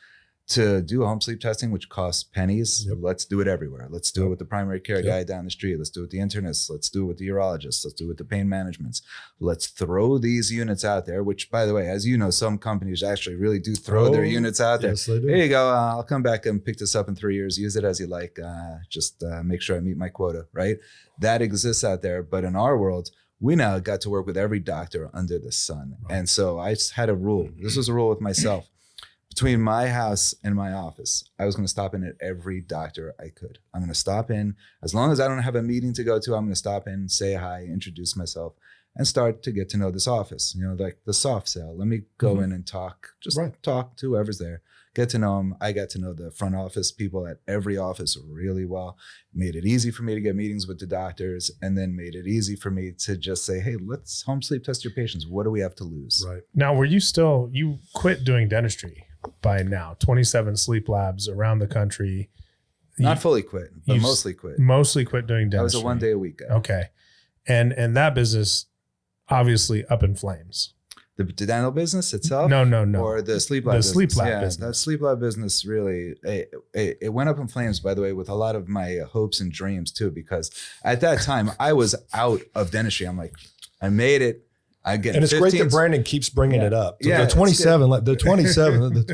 To do home sleep testing, which costs pennies, let's do it everywhere. Let's do it with the primary care guy down the street. Let's do it with the internists. Let's do it with the urologists. Let's do it with the pain managements. Let's throw these units out there, which, by the way, as you know, some companies actually really do throw their units out there. Yes, they do. Here you go. I'll come back and pick this up in 3 years. Use it as you like. Just make sure I meet my quota, right? That exists out there. But in our world, we now got to work with every doctor under the sun. Right. And so I just had a rule. This was a rule with myself. Between my house and my office, I was going to stop in at every doctor I could. I'm going to stop in. As long as I don't have a meeting to go to, I'm going to stop in, say hi, introduce myself, and start to get to know this office. Like the soft sell. Let me go in and talk. Just talk to whoever's there. Get to know them. I got to know the front office people at every office really well. Made it easy for me to get meetings with the doctors, and then made it easy for me to just say, hey, let's home sleep test your patients. What do we have to lose? Right. Now, you quit doing dentistry by now, 27 sleep labs around the country. Not fully quit, but mostly quit. Mostly quit doing dentistry. I was a 1 day a week guy. Okay. And that business obviously up in flames. The dental business itself? No. Or the sleep lab business? Sleep lab yeah, business. That sleep lab business really, it went up in flames, by the way, with a lot of my hopes and dreams too, because at that time I was out of dentistry. I'm like, I made it. And it's great that Brandon keeps bringing it up. So Yeah, the 27, the 27.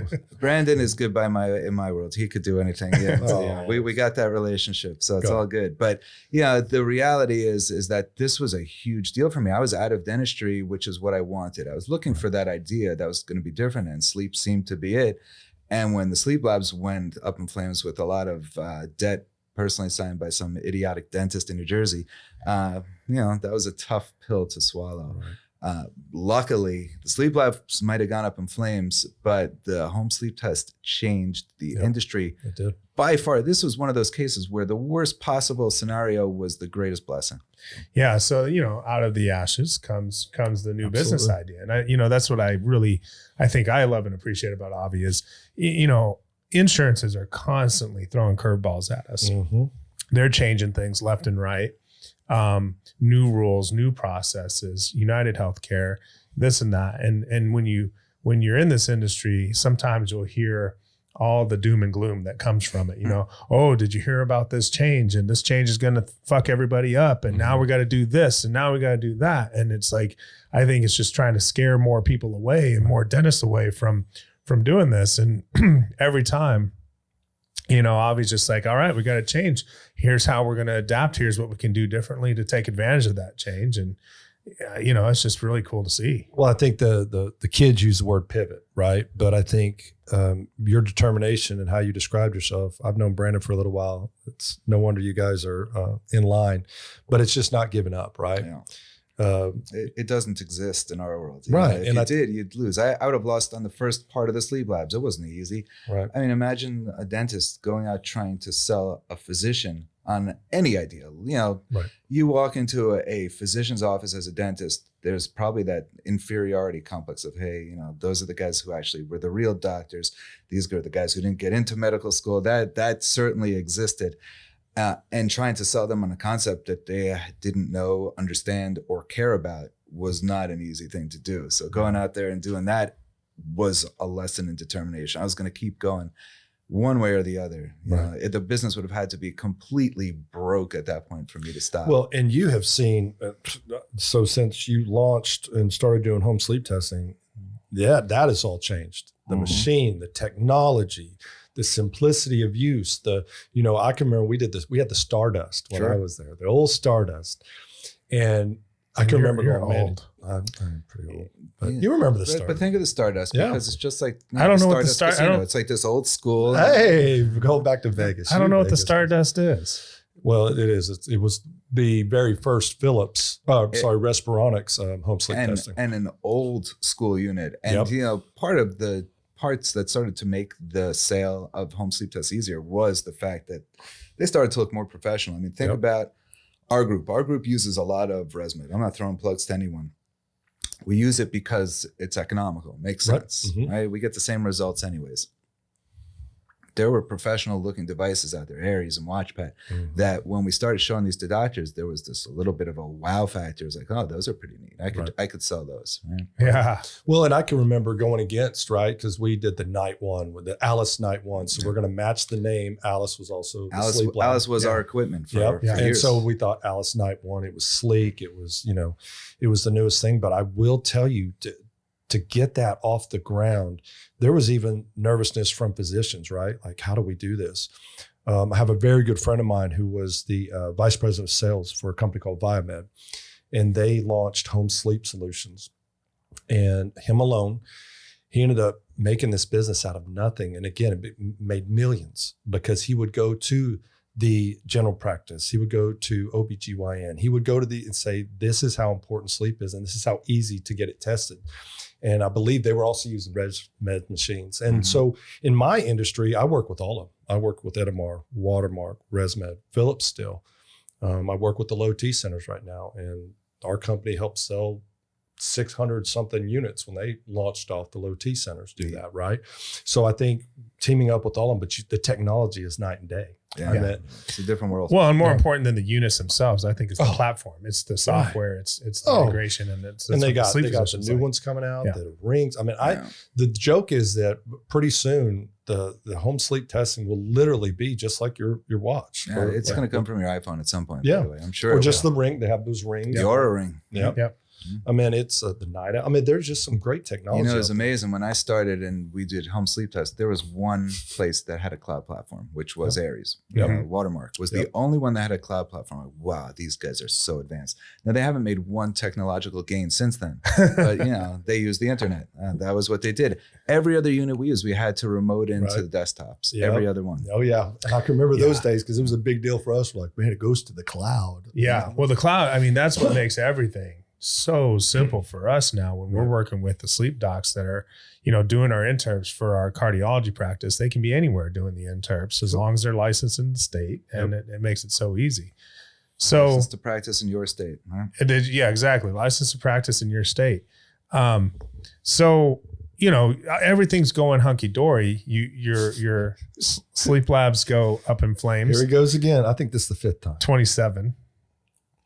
Brandon is good in my world. He could do anything. Yeah, we got that relationship, so it's all good. But the reality is that this was a huge deal for me. I was out of dentistry, which is what I wanted. I was looking for that idea that was going to be different, and sleep seemed to be it. And when the sleep labs went up in flames with a lot of debt personally signed by some idiotic dentist in New Jersey, that was a tough pill to swallow. Right. Luckily, the sleep labs might have gone up in flames, but the home sleep test changed the industry. It did. By far, this was one of those cases where the worst possible scenario was the greatest blessing. Yeah. So, out of the ashes comes the new business idea. And that's what I think I love and appreciate about Avi is, insurances are constantly throwing curveballs at us. Mm-hmm. They're changing things left and right. New rules, new processes, United Healthcare, this and that. And when you're in this industry, sometimes you'll hear all the doom and gloom that comes from it. Oh, did you hear about this change? And this change is going to fuck everybody up. And now we got to do this. And now we got to do that. And it's like, I think it's just trying to scare more people away and more dentists away from doing this. And every time, Avi's just like, all right, we got to change. Here's how we're going to adapt. Here's what we can do differently to take advantage of that change. And, it's just really cool to see. Well, I think the kids use the word pivot, right? But I think your determination and how you described yourself, I've known Brandon for a little while. It's no wonder you guys are in line, but it's just not giving up, right? Yeah. It doesn't exist in our world. Right. If you did, you'd lose. I would have lost on the first part of the sleep labs. It wasn't easy. Right. I mean, imagine a dentist going out trying to sell a physician on any idea. Right. You walk into a physician's office as a dentist, there's probably that inferiority complex of, hey, those are the guys who actually were the real doctors. These are the guys who didn't get into medical school. That certainly existed. And trying to sell them on a concept that they didn't know, understand, or care about was not an easy thing to do. So going out there and doing that was a lesson in determination. I was going to keep going one way or the other. The business would have had to be completely broke at that point for me to stop. Well, and you have seen, so since you launched and started doing home sleep testing, that has all changed. The machine, the technology, the simplicity of use, I can remember we had the Stardust when I was there, the old Stardust. And I can remember you're going, old. I'm pretty old. But you remember the Stardust. But think of the Stardust because it's just like I don't know what the Stardust. It's like this old school. Hey, go back to Vegas. I don't know what the Stardust is. Well, it is. It was the very first Philips, Respironics home sleep testing. And an old school unit. And, part of the parts that started to make the sale of home sleep tests easier was the fact that they started to look more professional. I mean, think about our group. Our group uses a lot of ResMed. I'm not throwing plugs to anyone. We use it because it's economical. Makes sense, right? We get the same results anyways. There were professional looking devices out there, Aries and WatchPad, that when we started showing these to doctors, there was this a little bit of a wow factor. It was like, oh, those are pretty neat. I could sell those. Right? Yeah. Well, and I can remember going against, right? Because we did the night one with the Alice night one. So we're going to match the name. Alice was also the sleep lab. Alice was our equipment for and years. so we thought Alice night one, it was sleek. It was, it was the newest thing. But I will tell you, to get that off the ground, there was even nervousness from physicians, right? Like, how do we do this? I have a very good friend of mine who was the vice president of sales for a company called Viamed, and they launched home sleep solutions. And him alone, he ended up making this business out of nothing. And again, it made millions because he would go to the general practice. He would go to OBGYN. He would go to and say, this is how important sleep is, and this is how easy to get it tested. And I believe they were also using ResMed machines. And so in my industry, I work with all of them. I work with Edamar, Watermark, ResMed, Philips still. I work with the LowT Centers right now. And our company helped sell 600 something units when they launched off the LowT Centers do that, right? So I think teaming up with all of them, but the technology is night and day. It's a different world. Well, and more important than the units themselves, I think, is the platform. It's the software. It's the integration, and they got the new ones coming out. The rings. I mean, the joke is that pretty soon the home sleep testing will literally be just like your watch. Yeah, it's going to come from your iPhone at some point. Yeah, by the way. I'm sure. Or just the ring. They have those rings. The Aura ring. Yep. I mean, it's the night out. I mean, there's just some great technology. It was amazing. When I started and we did home sleep tests, there was one place that had a cloud platform, which was Aries. Watermark was the only one that had a cloud platform. Like, wow, these guys are so advanced. Now, they haven't made one technological gain since then, but they use the internet. That was what they did. Every other unit we used, we had to remote into the desktops. Every other one. Oh, yeah. And I can remember those days because it was a big deal for us. We're like, man, it goes to the cloud. Yeah. Well, the cloud, I mean, that's what makes everything so simple for us now when we're working with the sleep docs that are, doing our interps for our cardiology practice. They can be anywhere doing the interps as long as they're licensed in the state, and it makes it so easy. So licensed to practice in your state, huh? Yeah, exactly. Licensed to practice in your state. So everything's going hunky dory. Your sleep labs go up in flames. Here he goes again. I think this is the 5th time. 27.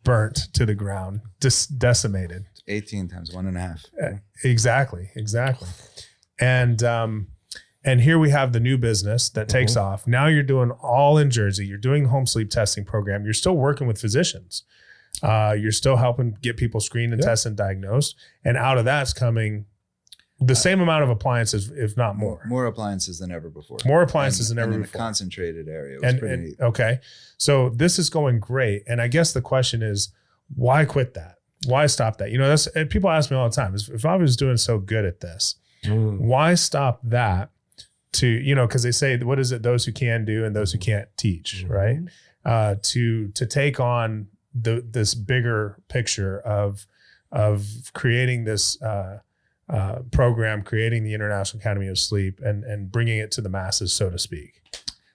Burnt to the ground, decimated. 18 times 1.5. Exactly. And here we have the new business that takes off. Now you're doing all in Jersey. You're doing the home sleep testing program. You're still working with physicians. You're still helping get people screened and tested and diagnosed. And out of that's coming the same amount of appliances, if not more. More appliances than ever before. More appliances than ever in before. In a concentrated area. It was pretty neat. Okay. So this is going great. And I guess the question is, why quit that? Why stop that? That's, and people ask me all the time, if I was doing so good at this, why stop that to, because they say, what is it? Those who can do and those who can't teach, right? To take on this bigger picture of creating this program, creating the International Academy of Sleep and bringing it to the masses, so to speak.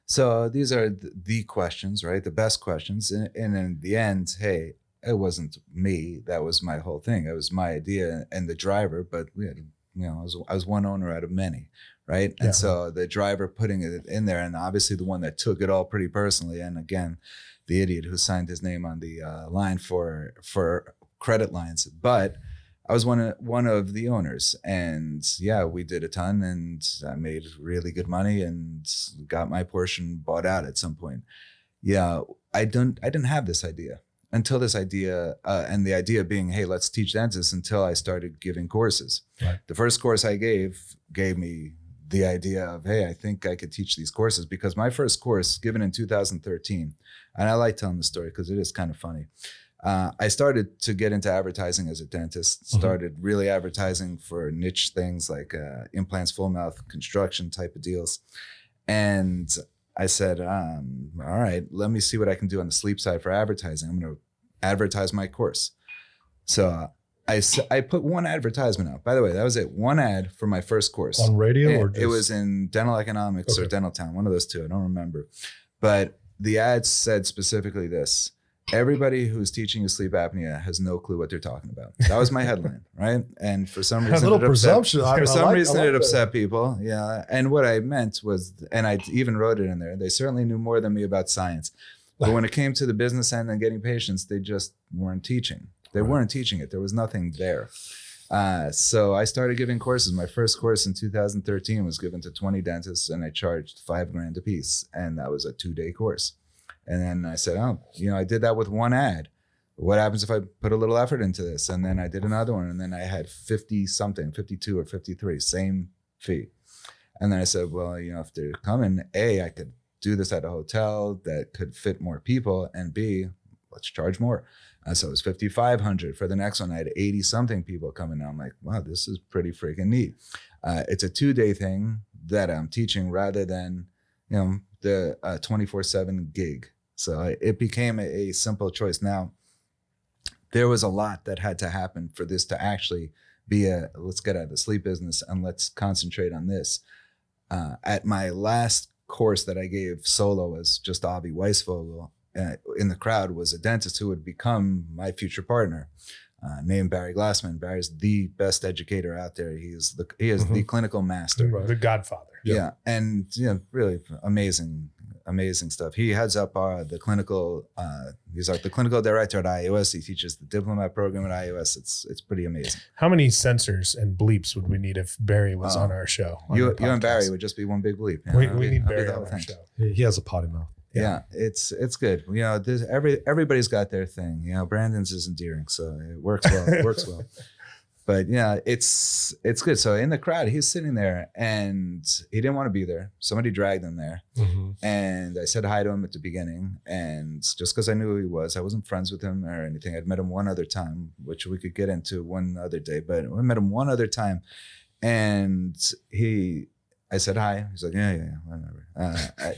So these are the questions, right? The best questions. And in the end, hey, it wasn't me. That was my whole thing. It was my idea and the driver, but we had, I was one owner out of many, right? And so the driver putting it in there, and obviously the one that took it all pretty personally. And again, the idiot who signed his name on the line for credit lines. But I was one of the owners, and we did a ton, and I made really good money and got my portion bought out at some point. I didn't have this idea until this idea, and the idea being, hey, let's teach dentists, until I started giving courses. Right. The first course I gave me the idea of, hey, I think I could teach these courses, because my first course given in 2013, and I like telling the story because it is kind of funny. I started to get into advertising as a dentist, started really advertising for niche things like implants, full mouth, construction type of deals. And I said, all right, let me see what I can do on the sleep side for advertising. I'm going to advertise my course. So I put one advertisement out. By the way, that was it. One ad for my first course. On radio? Or it was in Dental Economics or Dental Town, one of those two. I don't remember. But the ad said specifically this: everybody who's teaching you sleep apnea has no clue what they're talking about. That was my headline, right? And for some reason, it upset people. Yeah. And what I meant was, and I even wrote it in there, they certainly knew more than me about science. But when it came to the business end and getting patients, they just weren't teaching. They weren't teaching it. There was nothing there. So I started giving courses. My first course in 2013 was given to 20 dentists, and I charged $5,000 a piece. And that was a 2-day course. And then I said, I did that with one ad. What happens if I put a little effort into this? And then I did another one. And then I had 52 or 53, same fee. And then I said, well, if they're coming, A, I could do this at a hotel that could fit more people. And B, let's charge more. So it was $5,500 for the next one. I had 80 something people coming out. I'm like, wow, this is pretty freaking neat. It's a 2-day thing that I'm teaching rather than, the 24/7 gig. So it became a simple choice. Now, there was a lot that had to happen for this to actually be let's get out of the sleep business and let's concentrate on this. At my last course that I gave solo as just Avi Weisfogel, in the crowd was a dentist who would become my future partner, named Barry Glassman. Barry's the best educator out there. He is the clinical master. The godfather. Yeah. And really amazing stuff. He heads up the clinical, he's like the clinical director at IAOS. He teaches the diplomat program at IAOS. It's pretty amazing. How many censors and bleeps would we need if Barry was on our show? You and Barry would just be one big bleep. We need Barry on our show. He has a potty mouth. Yeah, it's good. Everybody's got their thing. Brandon's is endearing, so it works well. It works well. But it's good. So in the crowd, he's sitting there, and he didn't want to be there. Somebody dragged him there, and I said hi to him at the beginning. And just because I knew who he was, I wasn't friends with him or anything. I'd met him one other time, which we could get into one other day. But I met him one other time, and I said hi. He's like, yeah, whatever.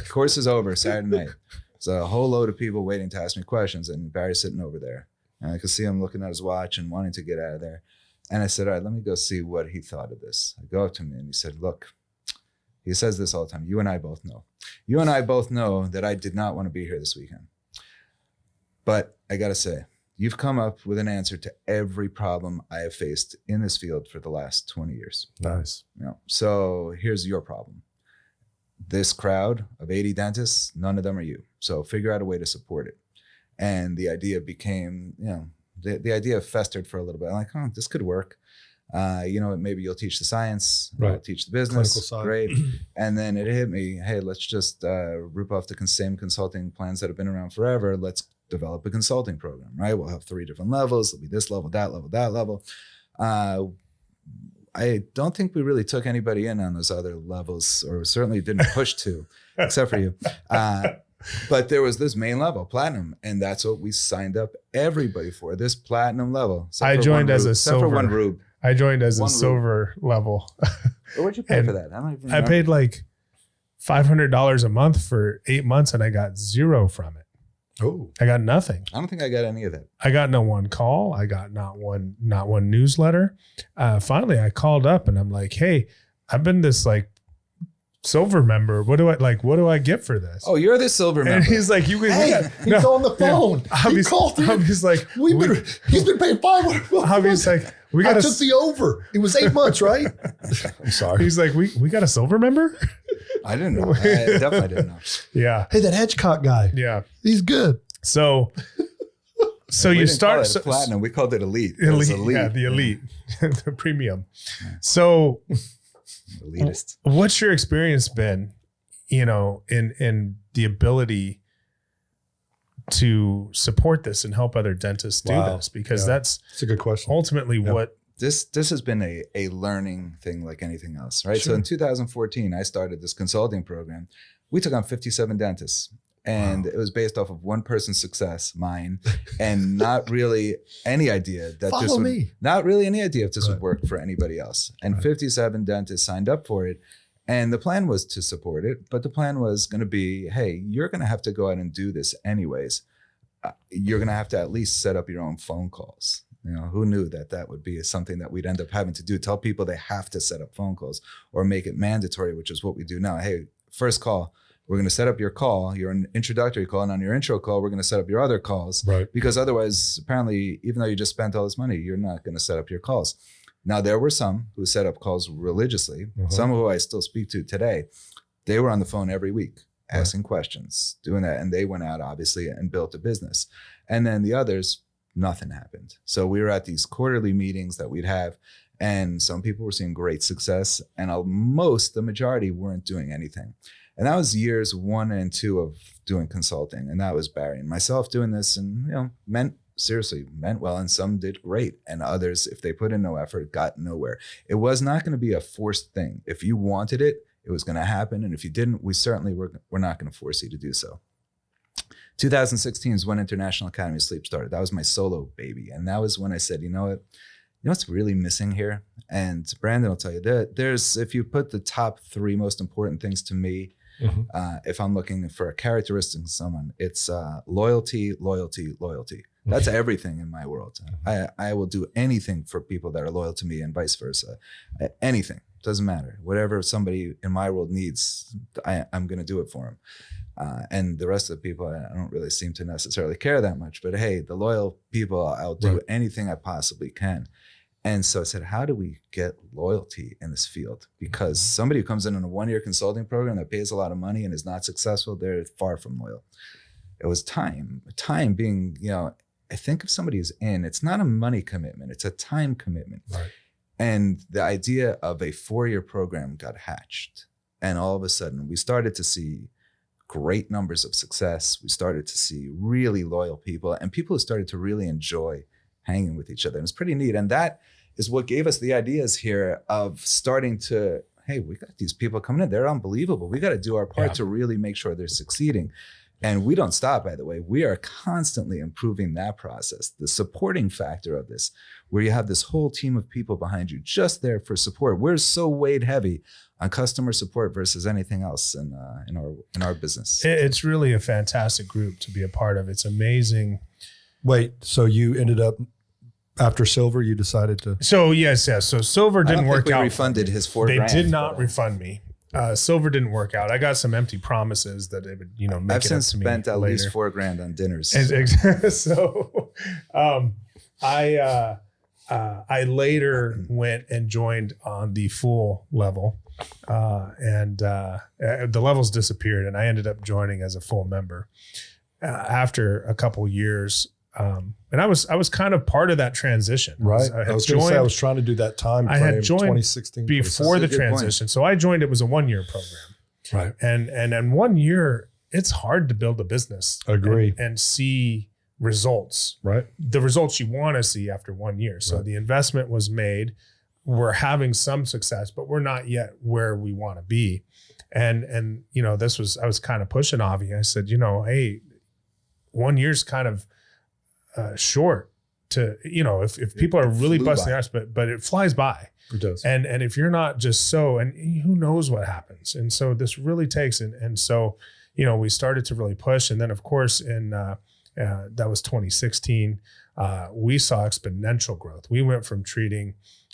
Course is over Saturday night. So a whole load of people waiting to ask me questions, and Barry's sitting over there. And I could see him looking at his watch and wanting to get out of there. And I said, all right, let me go see what he thought of this. I go up to him and he said, look, he says this all the time. You and I both know. You and I both know that I did not want to be here this weekend. But I got to say, you've come up with an answer to every problem I have faced in this field for the last 20 years. Nice. So here's your problem. This crowd of 80 dentists, none of them are you. So figure out a way to support it. And the idea became, the idea festered for a little bit. I'm like, this could work. Maybe you'll teach the science, right. I'll teach the business. Great. And then it hit me, hey, let's just rip off the same consulting plans that have been around forever. Let's develop a consulting program, right? We'll have 3 different levels. It'll be this level, that level, that level. I don't think we really took anybody in on those other levels, or certainly didn't push to, except for you. But there was this main level, platinum, and that's what we signed up everybody for. This platinum level. I joined as a except for one silver. rube. I joined as a One silver level. What would you pay And for that? I don't even I remember. paid like $500 a month for 8 months, and I got zero from it. Oh, I got nothing. I don't think I got any of that. I got no one call. I got not one newsletter. Finally, I called up and I'm like, "Hey, I've been this like silver member. What do I get for this?" Oh, you're the silver and member. he's like, "You can." he's on the phone. He Avi's, called him. Avi's like, He's been paying $500. Avi's like, we got I took the over. It was 8 months, right? I'm sorry. He's like, we got a silver member. I didn't know. I definitely didn't know. Yeah, Hey, that Hedgecock guy. yeah. He's good. So We you didn't start call it platinum. We called it elite. It was elite, yeah, the elite, the premium. So Elitist. what's your experience been, in the ability to support this and help other dentists do Wow. this? Because Yeah. that's It's a good question. ultimately what, This has been a learning thing like anything else, right? So Sure. in 2014, I started this consulting program. We took on 57 dentists, and it was based off of one person's success, mine, and not really any idea that this Follow would, me. not really any idea if this Right. would work for anybody else. And Right. 57 dentists signed up for it. And the plan was to support it, but the plan was going to be, hey, you're going to have to go out and do this anyways. You're going to have to at least set up your own phone calls. Who knew that would be something that we'd end up having to do? Tell people they have to set up phone calls or make it mandatory, which is what we do now. Hey, first call, we're going to set up your call, your introductory call, and on your intro call, we're going to set up your other calls. Right. Because otherwise, apparently, even though you just spent all this money, you're not going to set up your calls. Now, there were some who set up calls religiously, some who I still speak to today. They were on the phone every week, asking questions, doing that. And they went out, obviously, and built a business. And then the others, nothing happened. So we were at these quarterly meetings that we'd have, and some people were seeing great success, and the majority weren't doing anything. And that was years 1 and 2 of doing consulting. And that was Barry and myself doing this, and meant well. And some did great, and others, if they put in no effort, got nowhere. It was not going to be a forced thing. If you wanted it, it was going to happen. And if you didn't, we certainly we're not going to force you to do so. 2016 is when International Academy of Sleep started. That was my solo baby. And that was when I said, you know what's really missing here? And Brandon will tell you that if you put the top 3 most important things to me, if I'm looking for a characteristic in someone, it's loyalty, loyalty, loyalty. That's everything in my world. I will do anything for people that are loyal to me and vice versa. Anything. Doesn't matter. Whatever somebody in my world needs, I'm going to do it for them. And the rest of the people, I don't really seem to necessarily care that much. But hey, the loyal people, I'll do anything I possibly can. And so I said, how do we get loyalty in this field? Because somebody who comes in on a 1-year consulting program that pays a lot of money and is not successful, they're far from loyal. It was time being, I think if somebody is in, it's not a money commitment, it's a time commitment. Right. And the idea of a 4-year program got hatched. And all of a sudden we started to see great numbers of success. We started to see really loyal people and people who started to really enjoy hanging with each other. And it's pretty neat. And that is what gave us the ideas here of starting to, hey, we got these people coming in. They're unbelievable. We got to do our part to really make sure they're succeeding. And we don't stop, by the way. We are constantly improving that process. The supporting factor of this, where you have this whole team of people behind you just there for support. We're so weighed heavy on customer support versus anything else in our business. it's really a fantastic group to be a part of. It's amazing. Wait, so you ended up after silver, you decided to? So yes. So silver didn't work out. We refunded his $4,000. They did not refund me. Silver didn't work out. I got some empty promises that they would, make I've it since up to me spent at later. least $4,000 on dinners. So I later went and joined on the full level, and the levels disappeared, and I ended up joining as a full member after a couple years. And I was kind of part of that transition. Right. I was going to say, I was trying to do that time frame, I had joined 2016 before the That's a good transition. So I joined, it was a 1-year program. Right. And in 1 year, it's hard to build a business. Agree. And see results. Right. The results you want to see after 1 year. So Right. the investment was made. we're having some success, but we're not yet where we want to be. And, you know, I was kind of pushing Avi. I said, you know, hey, 1 year's kind of short to, you know, if people are really busting ass, but it flies by. It does. And if you're not just and who knows what happens. And so this really takes, and so, you know, we started to really push. And then of course, that was 2016, we saw exponential growth. We went from treating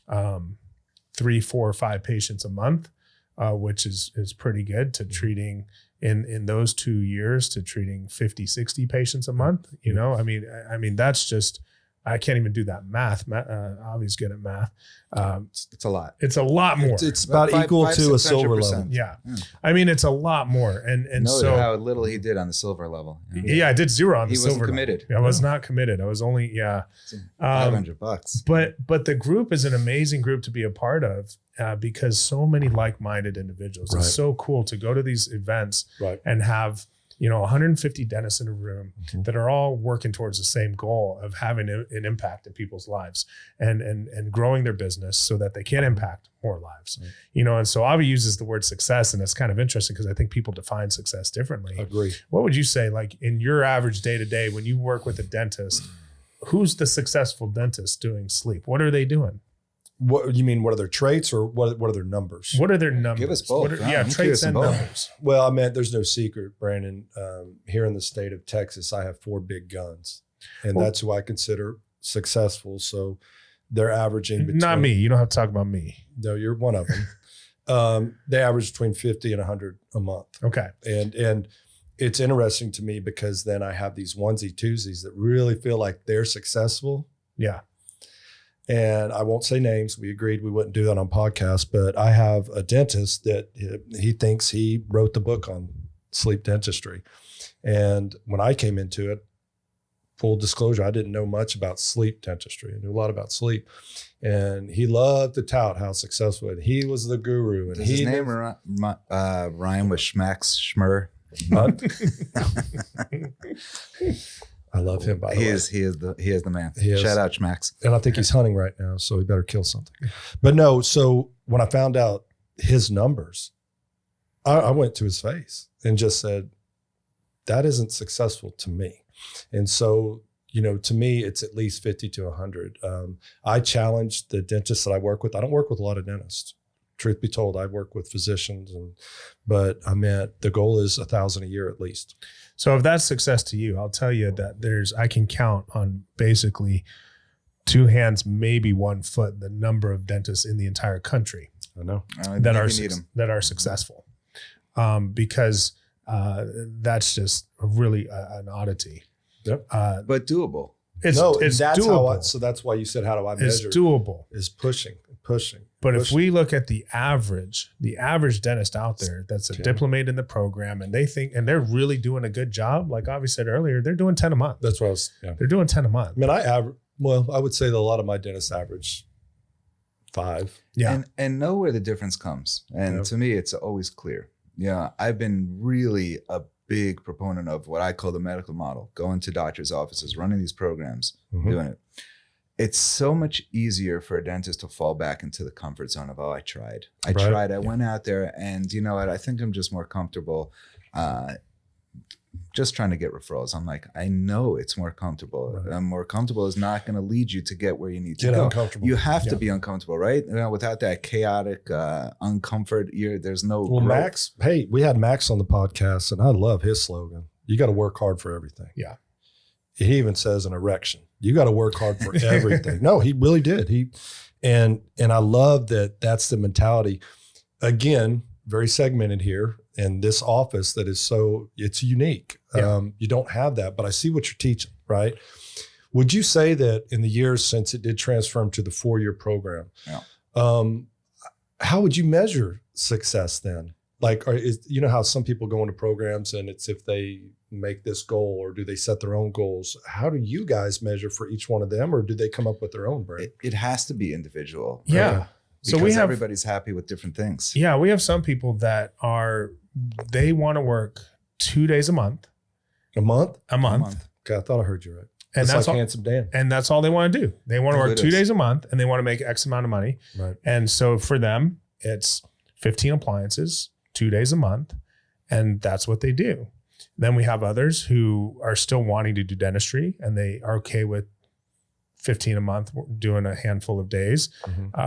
3, 4, 5 patients a month, which is pretty good, to treating in those 2 years to treating 50, 60 patients a month. You know, I mean, that's just, I can't even do that math. Avi's good at math. It's a lot. It's a lot more. It's about equal to a silver level. Yeah. I mean, it's a lot more. And Noted so how little he did on the silver level. yeah, I did 0 on the silver. He wasn't committed. I was not committed. I was only, $500. But the group is an amazing group to be a part of, because so many like-minded individuals. Right. It's so cool to go to these events Right. and have, you know, 150 dentists in a room that are all working towards the same goal of having an impact in people's lives and growing their business so that they can impact more lives. Right. You know, and so Avi uses the word success, and it's kind of interesting because I think people define success differently. Agree. What would you say, like in your average day to day, when you work with a dentist, who's the successful dentist doing sleep? What are they doing? What you mean? What are their traits, or what are their numbers? What are their numbers? Give us both. What are, I'm traits curious and about both. numbers. Well, I mean, there's no secret, Brandon. Here in the state of Texas, I have 4 big guns, and that's who I consider successful. So they're averaging between. Not me. You don't have to talk about me. No, you're one of them. They average between 50 and 100 a month. Okay. And it's interesting to me because then I have these onesie twosies that really feel like they're successful. Yeah. And I won't say names. We agreed we wouldn't do that on podcast, but I have a dentist that he thinks he wrote the book on sleep dentistry. And when I came into it, full disclosure, I didn't know much about sleep dentistry. I knew a lot about sleep. And he loved to tout how successful it. He was the guru. And Does his name rhyme with Schmax Schmur? I love him, by the way. He is the man. He is. Shout out Schmax. And I think he's hunting right now, so he better kill something. But no, so when I found out his numbers, I went to his face and just said, that isn't successful to me. And so, you know, to me, it's at least 50 to 100. I challenge the dentists that I work with. I don't work with a lot of dentists. Truth be told, I work with physicians, but I meant the goal is 1,000 a year at least. So if that's success to you, I'll tell you that I can count on basically 2 hands, maybe 1 foot, the number of dentists in the entire country I know that are successful, because that's just really an oddity. Yep. But doable. It's that's doable. so that's why you said, how do I measure? It's doable. Is pushing. But if we look at the average dentist out there that's a diplomate in the program, and they're really doing a good job, like Avi said earlier, they're doing 10 a month. That's what I was. Yeah. They're doing 10 a month. I mean, I would say that a lot of my dentists average 5. Yeah. And know where the difference comes. And to me, it's always clear. Yeah. I've been really a big proponent of what I call the medical model, going to doctors' offices, running these programs, doing it. It's so much easier for a dentist to fall back into the comfort zone of, I tried. I went out there, and you know what? I think I'm just more comfortable just trying to get referrals. I'm like, I know it's more comfortable. Right. More comfortable is not going to lead you to get where you need to Get go. uncomfortable. You have to be uncomfortable, right? You know, without that chaotic uncomfort, there's no Well, growth. Max, hey, we had Max on the podcast, and I love his slogan. You got to work hard for everything. Yeah. He even says an erection. You got to work hard for everything. No, he really did. And I love that. That's the mentality. Again, very segmented here, and this office that is it's unique. Yeah. You don't have that, but I see what you're teaching, right? Would you say that in the years since it did transform to the 4-year program, how would you measure success then? Like, you know how some people go into programs and it's if they make this goal, or do they set their own goals? How do you guys measure for each one of them, or do they come up with their own brand? It has to be individual. Right? Yeah. Because So everybody's happy with different things. Yeah, we have some people that they want to work 2 days a month. A month? A month. Okay, I thought I heard you right. And that's like all, Handsome Dan. and that's all they want to do. They want to work It 2 is. days a month and they want to make X amount of money. Right. And so for them, it's 15 appliances, 2 days a month. And that's what they do. Then we have others who are still wanting to do dentistry and they are okay with 15 a month, doing a handful of days,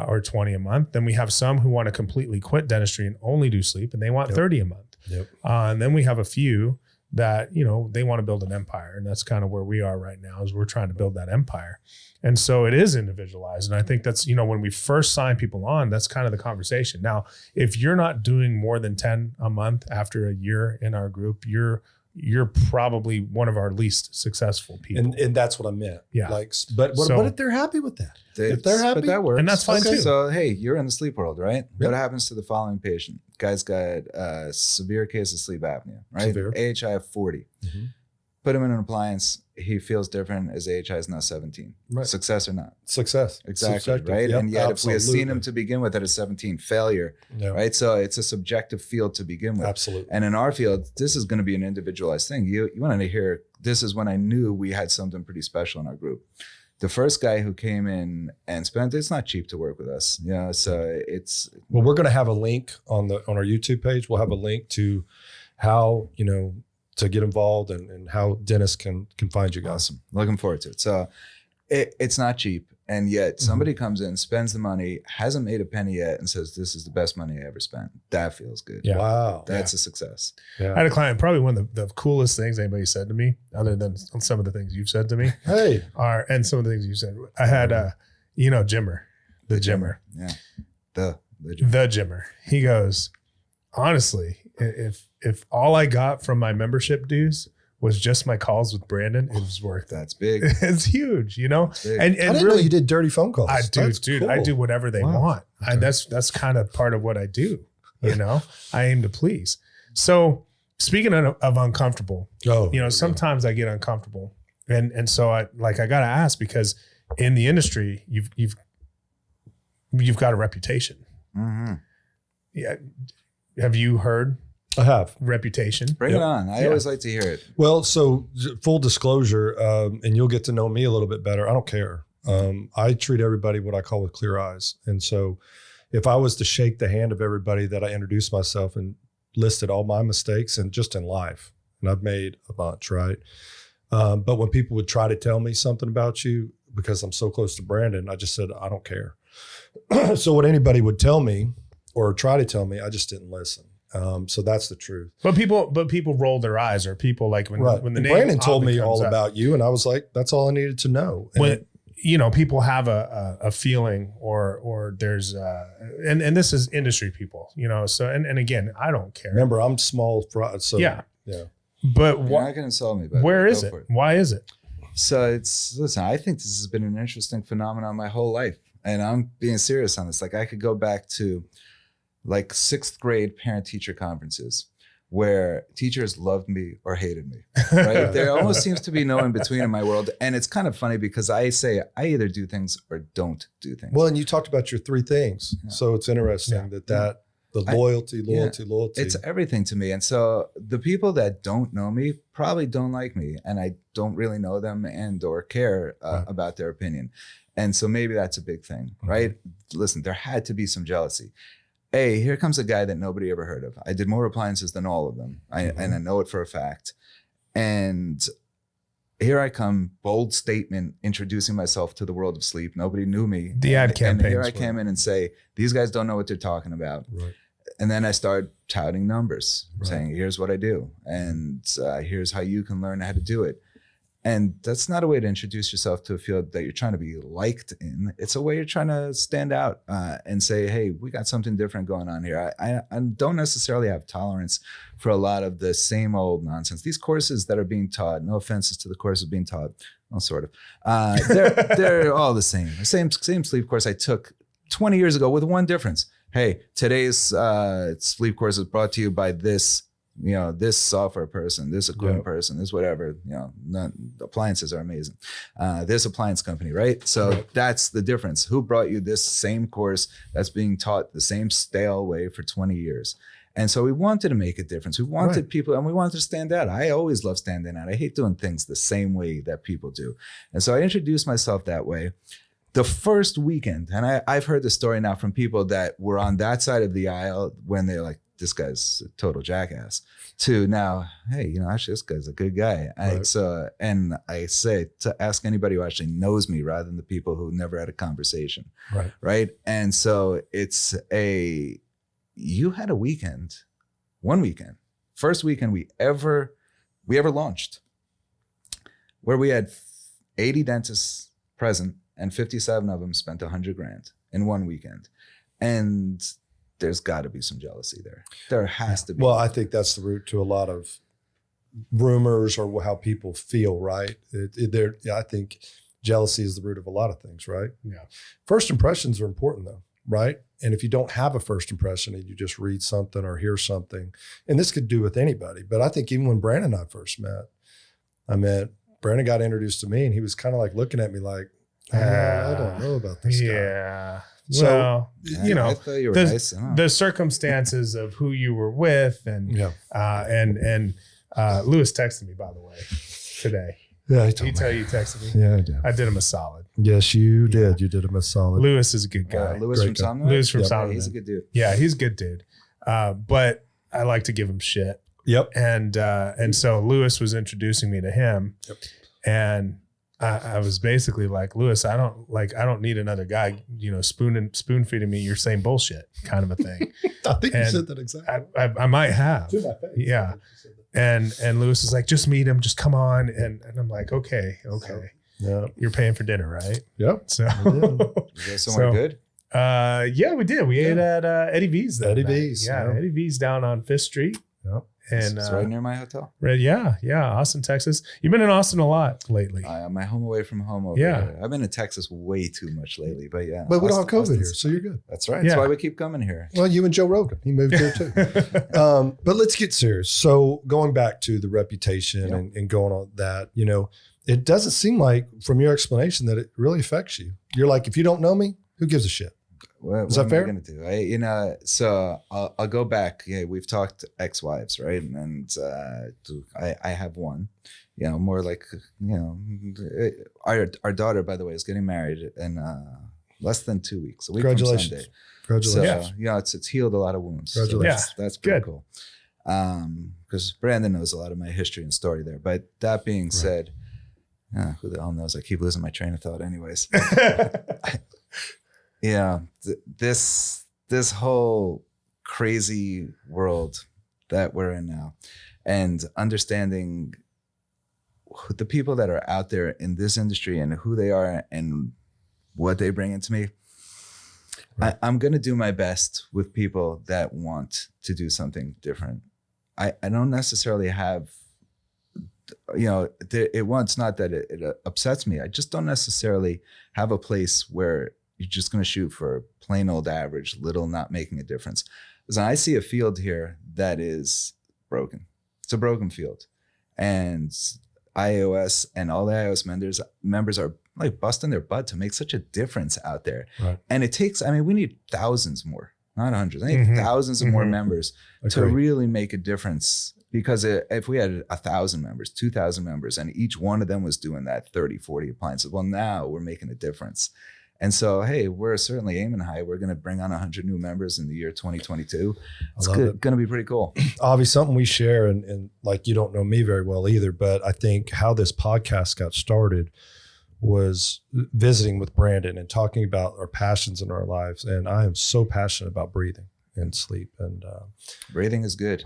or 20 a month. Then we have some who want to completely quit dentistry and only do sleep and they want 30 a month. Yep. And then we have a few that, you know, they want to build an empire. And that's kind of where we are right now, is we're trying to build that empire. And so it is individualized. And I think that's, you know, when we first sign people on, that's kind of the conversation. Now, if you're not doing more than 10 a month after a year in our group, you're probably one of our least successful people. And that's what I meant. Yeah. Like, but what if they're happy with that? If they're happy, but that works. And that's fine too. So, hey, you're in the sleep world, right? Yep. What happens to the following patient? Guy's got a severe case of sleep apnea, right? Severe. AHI of 40. Mhm. Put him in an appliance. He feels different. His AHI is now 17. Right. Success or not? Success. Exactly, Subjective. right? Yep, And yet, if we had seen him absolutely. to begin with at a 17, failure, Yeah. right? So it's a subjective field to begin with. Absolutely. And in our field, this is going to be an individualized thing. You wanted to hear, this is when I knew we had something pretty special in our group. The first guy who came in and spent, it's not cheap to work with us. You know, so it's, Well, we're going to have a link on our YouTube page. We'll have a link to how, you know, to get involved and how dentists can find you guys. awesome. Looking forward to it. So it's not cheap. And yet somebody comes in, spends the money, hasn't made a penny yet, and says, this is the best money I ever spent. That feels good. Yeah. Wow. That's a success. Yeah. I had a client, probably one of the coolest things anybody said to me, other than some of the things you've said to me, Hey. and some of the things you said. I had, Jimmer, the Jimmer. Yeah. The Jimmer. He goes, honestly, if all I got from my membership dues was just my calls with Brandon, it was worth it. That's big. It's huge, you know? Big. And I didn't know really, you did dirty phone calls. I do, That's dude. cool. I do whatever they Wow. want. Okay. That's kind of part of what I do. You know, I aim to please. So speaking of uncomfortable, Oh, you know, sometimes I get uncomfortable, and so I got to ask, because in the industry, you've got a reputation. Mm-hmm. Yeah, have you heard I have. reputation? Bring Yep. it on. I Yeah. always like to hear it. Well, so full disclosure, and you'll get to know me a little bit better. I don't care. I treat everybody what I call with clear eyes. And so if I was to shake the hand of everybody that I introduced myself and listed all my mistakes and just in life, and I've made a bunch, right? But when people would try to tell me something about you, because I'm so close to Brandon, I just said, I don't care. So what anybody would tell me or try to tell me, I just didn't listen. So that's the truth. But people roll their eyes, or people like when Right. when the name Brandon told Avi me all comes up. about you, and I was like, that's all I needed to know. And When people have a feeling, or there's and this is industry people, you know. So and again, I don't care. remember, I'm small fry, so Yeah. yeah. But You're not going to insult me, but where is go it? for Why is it? So listen, I think this has been an interesting phenomenon my whole life. And I'm being serious on this. Like, I could go back to like 6th grade parent teacher conferences where teachers loved me or hated me, right? There almost seems to be no in between in my world. And it's kind of funny because I say I either do things or don't do things. Well, and you talked about your 3 things, so it's interesting that the loyalty. It's everything to me. And so the people that don't know me probably don't like me, and I don't really know them and or care about their opinion. And so maybe that's a big thing, right? Listen, there had to be some jealousy. Hey, here comes a guy that nobody ever heard of. I did more appliances than all of them. And I know it for a fact. And here I come, bold statement, introducing myself to the world of sleep. Nobody knew me. The ad And campaigns here I were- came in and say, these guys don't know what they're talking about. Right. And then I start touting numbers, Right. saying, here's what I do. And here's how you can learn how to do it. And that's not a way to introduce yourself to a field that you're trying to be liked in. It's a way you're trying to stand out and say, hey, we got something different going on here. I don't necessarily have tolerance for a lot of the same old nonsense. These courses that are being taught, no offenses to the courses being taught, well, sort of, they're all the same. The same sleep course I took 20 years ago with one difference. Hey, today's sleep course is brought to you by this this software person, this equipment person, this whatever, appliances are amazing. This appliance company, right? So that's the difference. Who brought you this same course that's being taught the same stale way for 20 years? And so we wanted to make a difference. We wanted people, and we wanted to stand out. I always love standing out. I hate doing things the same way that people do. And so I introduced myself that way. The first weekend, and I've heard the story now from people that were on that side of the aisle when they're like, this guy's a total jackass, to now, hey, actually this guy's a good guy. And I say to ask anybody who actually knows me rather than the people who never had a conversation. Right. And so you had a weekend, one weekend, first weekend we ever launched, where we had 80 dentists present and 57 of them spent $100,000 in one weekend. And there's got to be some jealousy there. There has to be. Well, I think that's the root to a lot of rumors or how people feel, right? I think jealousy is the root of a lot of things, right? Yeah. First impressions are important though, right? And if you don't have a first impression and you just read something or hear something, and this could do with anybody, but I think even when Brandon and I first met, Brandon got introduced to me and he was kind of like looking at me like, I don't know about this guy. Yeah. So, well, I thought you were nice. The circumstances of who you were with and Lewis texted me, by the way, today. Yeah, He texted me. Yeah, I did. I did him a solid. Yes, you did. You did him a solid. Lewis is a good guy. Lewis from Somnus? Lewis from Yeah, Somnus. he's a good dude. Yeah, he's a good dude. But I like to give him shit. Yep. And so Lewis was introducing me to him. Yep. And I was basically like, Lewis, I don't need another guy, spoon feeding me your same bullshit kind of a thing. I think you said that exactly. I might have. To my face. Yeah. And Lewis is like, just meet him, just come on. And I'm like, okay. Yeah. You're paying for dinner, right? Yep. So You go somewhere good? yeah, we did. We ate at Eddie V's. Eddie V's. Yeah, Eddie V's down on 5th Street. Yep. And It's right near my hotel. Yeah, Austin, Texas. You've been in Austin a lot lately. My home away from home over here. I've been in Texas way too much lately, but yeah. But we don't have COVID Austin's- here, so you're good. That's right. Yeah. That's why we keep coming here. Well, you and Joe Rogan, he moved here too. But let's get serious. So going back to the reputation and going on that, it doesn't seem like from your explanation that it really affects you. You're like, if you don't know me, who gives a shit? What Is that fair? am I gonna do? So I'll go back. Yeah, we've talked ex-wives, right? And I have one. More like our daughter, by the way, is getting married in less than 2 weeks. A week Congratulations. from Sunday. Congratulations. So it's healed a lot of wounds. So Congratulations. that's pretty Good. cool. Because Brandon knows a lot of my history and story there. But that being said, who the hell knows? I keep losing my train of thought, anyways. This whole crazy world that we're in now, and understanding the people that are out there in this industry and who they are and what they bring into me. I'm going to do my best with people that want to do something different. I don't necessarily have, it's not that it upsets me. I just don't necessarily have a place where you're just going to shoot for plain old average, little, not making a difference. Because I see a field here that is broken. It's a broken field. And IAOS and all the IAOS members are like busting their butt to make such a difference out there. Right. And it takes, we need thousands more, not hundreds. I need thousands of more members to really make a difference. Because if we had 1,000 members, 2,000 members, and each one of them was doing that 30, 40 appliances, well, now we're making a difference. And so, hey, we're certainly aiming high. We're going to bring on 100 new members in the year 2022. It's going to be pretty cool. Avi, something we share, and like you don't know me very well either, but I think how this podcast got started was visiting with Brandon and talking about our passions in our lives. And I am so passionate about breathing and sleep. And breathing is good.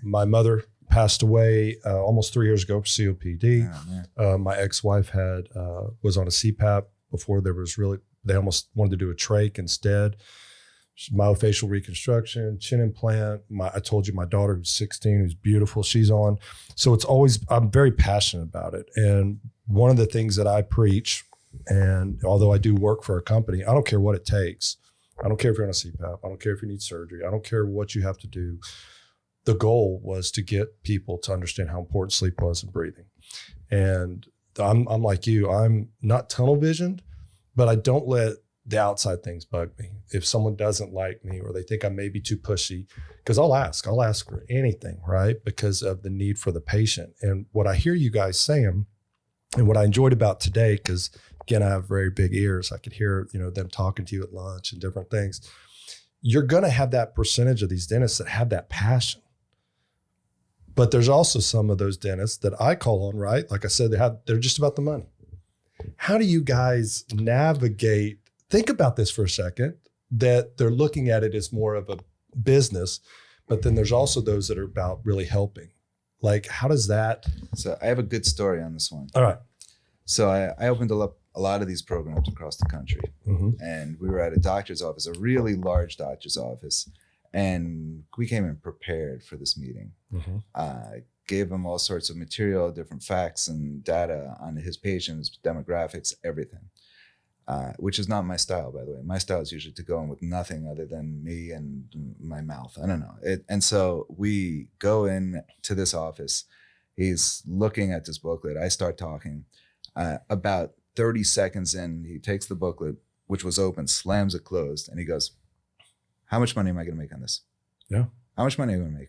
My mother passed away almost 3 years ago for COPD. Oh, my ex-wife was on a CPAP before they almost wanted to do a trach instead. Myofacial reconstruction, chin implant. I told you my daughter who's 16, who's beautiful, she's on. So I'm very passionate about it. And one of the things that I preach, and although I do work for a company, I don't care what it takes. I don't care if you're on a CPAP. I don't care if you need surgery. I don't care what you have to do. the goal was to get people to understand how important sleep was and breathing. And I'm like you, I'm not tunnel visioned, but I don't let the outside things bug me. If someone doesn't like me or they think I may be too pushy, because I'll ask for anything, right? Because of the need for the patient. And what I hear you guys saying, and what I enjoyed about today, because again, I have very big ears. I could hear, them talking to you at lunch and different things. You're going to have that percentage of these dentists that have that passion. But there's also some of those dentists that I call on, right? Like I said, they're just about the money. How do you guys navigate? Think about this for a second, that they're looking at it as more of a business, but then there's also those that are about really helping. Like, how does that? So I have a good story on this one. All right. So I opened up a lot of these programs across the country, and we were at a doctor's office, a really large doctor's office, and we came in prepared for this meeting. Gave him all sorts of material, different facts and data on his patients, demographics, everything. Which is not my style, by the way. My style is usually to go in with nothing other than me and my mouth. I don't know. And so we go in to this office. He's looking at this booklet. I start talking. About 30 seconds in, he takes the booklet, which was open, slams it closed, and he goes, "How much money am I going to make on this? Yeah. How much money am I going to make?"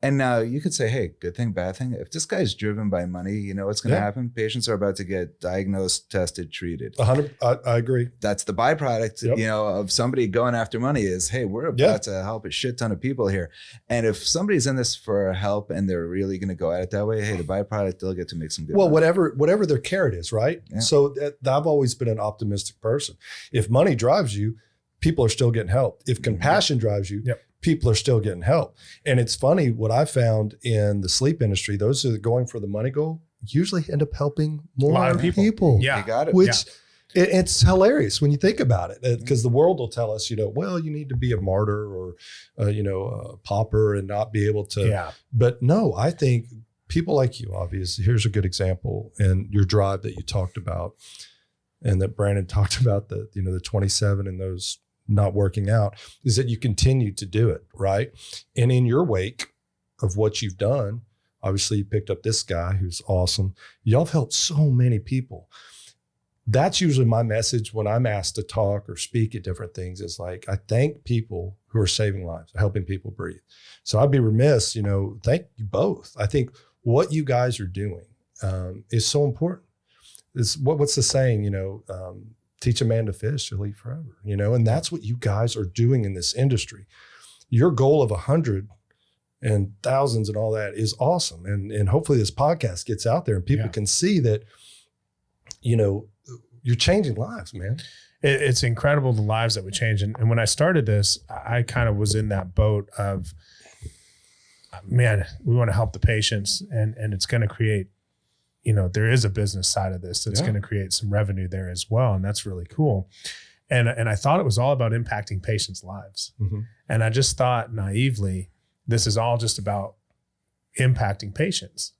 And now you could say, hey, good thing, bad thing. If this guy's driven by money, you know what's going to happen? Patients are about to get diagnosed, tested, treated. 100. I agree. That's the byproduct, of somebody going after money is, hey, we're about to help a shit ton of people here. And if somebody's in this for help and they're really going to go at it that way, hey, the byproduct, they'll get to make some good money. Whatever their carrot is, right? Yeah. So I've always been an optimistic person. If money drives you, people are still getting help. If compassion drives you, people are still getting help. And it's funny, what I found in the sleep industry, those who are going for the money goal usually end up helping more people. Yeah, you got it. Which it's hilarious when you think about it, because the world will tell us, well, you need to be a martyr or, a pauper and not be able to. Yeah. But no, I think people like you, obviously, here's a good example, and your drive that you talked about, and that Brandon talked about, the 27 and those not working out, is that you continue to do it, right? And in your wake of what you've done, obviously you picked up this guy who's awesome. Y'all have helped so many people. That's usually my message when I'm asked to talk or speak at different things, is like, I thank people who are saving lives, helping people breathe. So I'd be remiss, thank you both. I think what you guys are doing is so important. It's what's the saying, teach a man to fish, he'll eat forever, and that's what you guys are doing in this industry. Your goal of 100 and thousands and all that is awesome. And hopefully this podcast gets out there and people can see that, you're changing lives, man. It's incredible, the lives that we change. And when I started this, I kind of was in that boat of, man, we want to help the patients, and it's going to create, there is a business side of this that's going to create some revenue there as well. And that's really cool. And I thought it was all about impacting patients' lives. And I just thought naively, this is all just about impacting patients.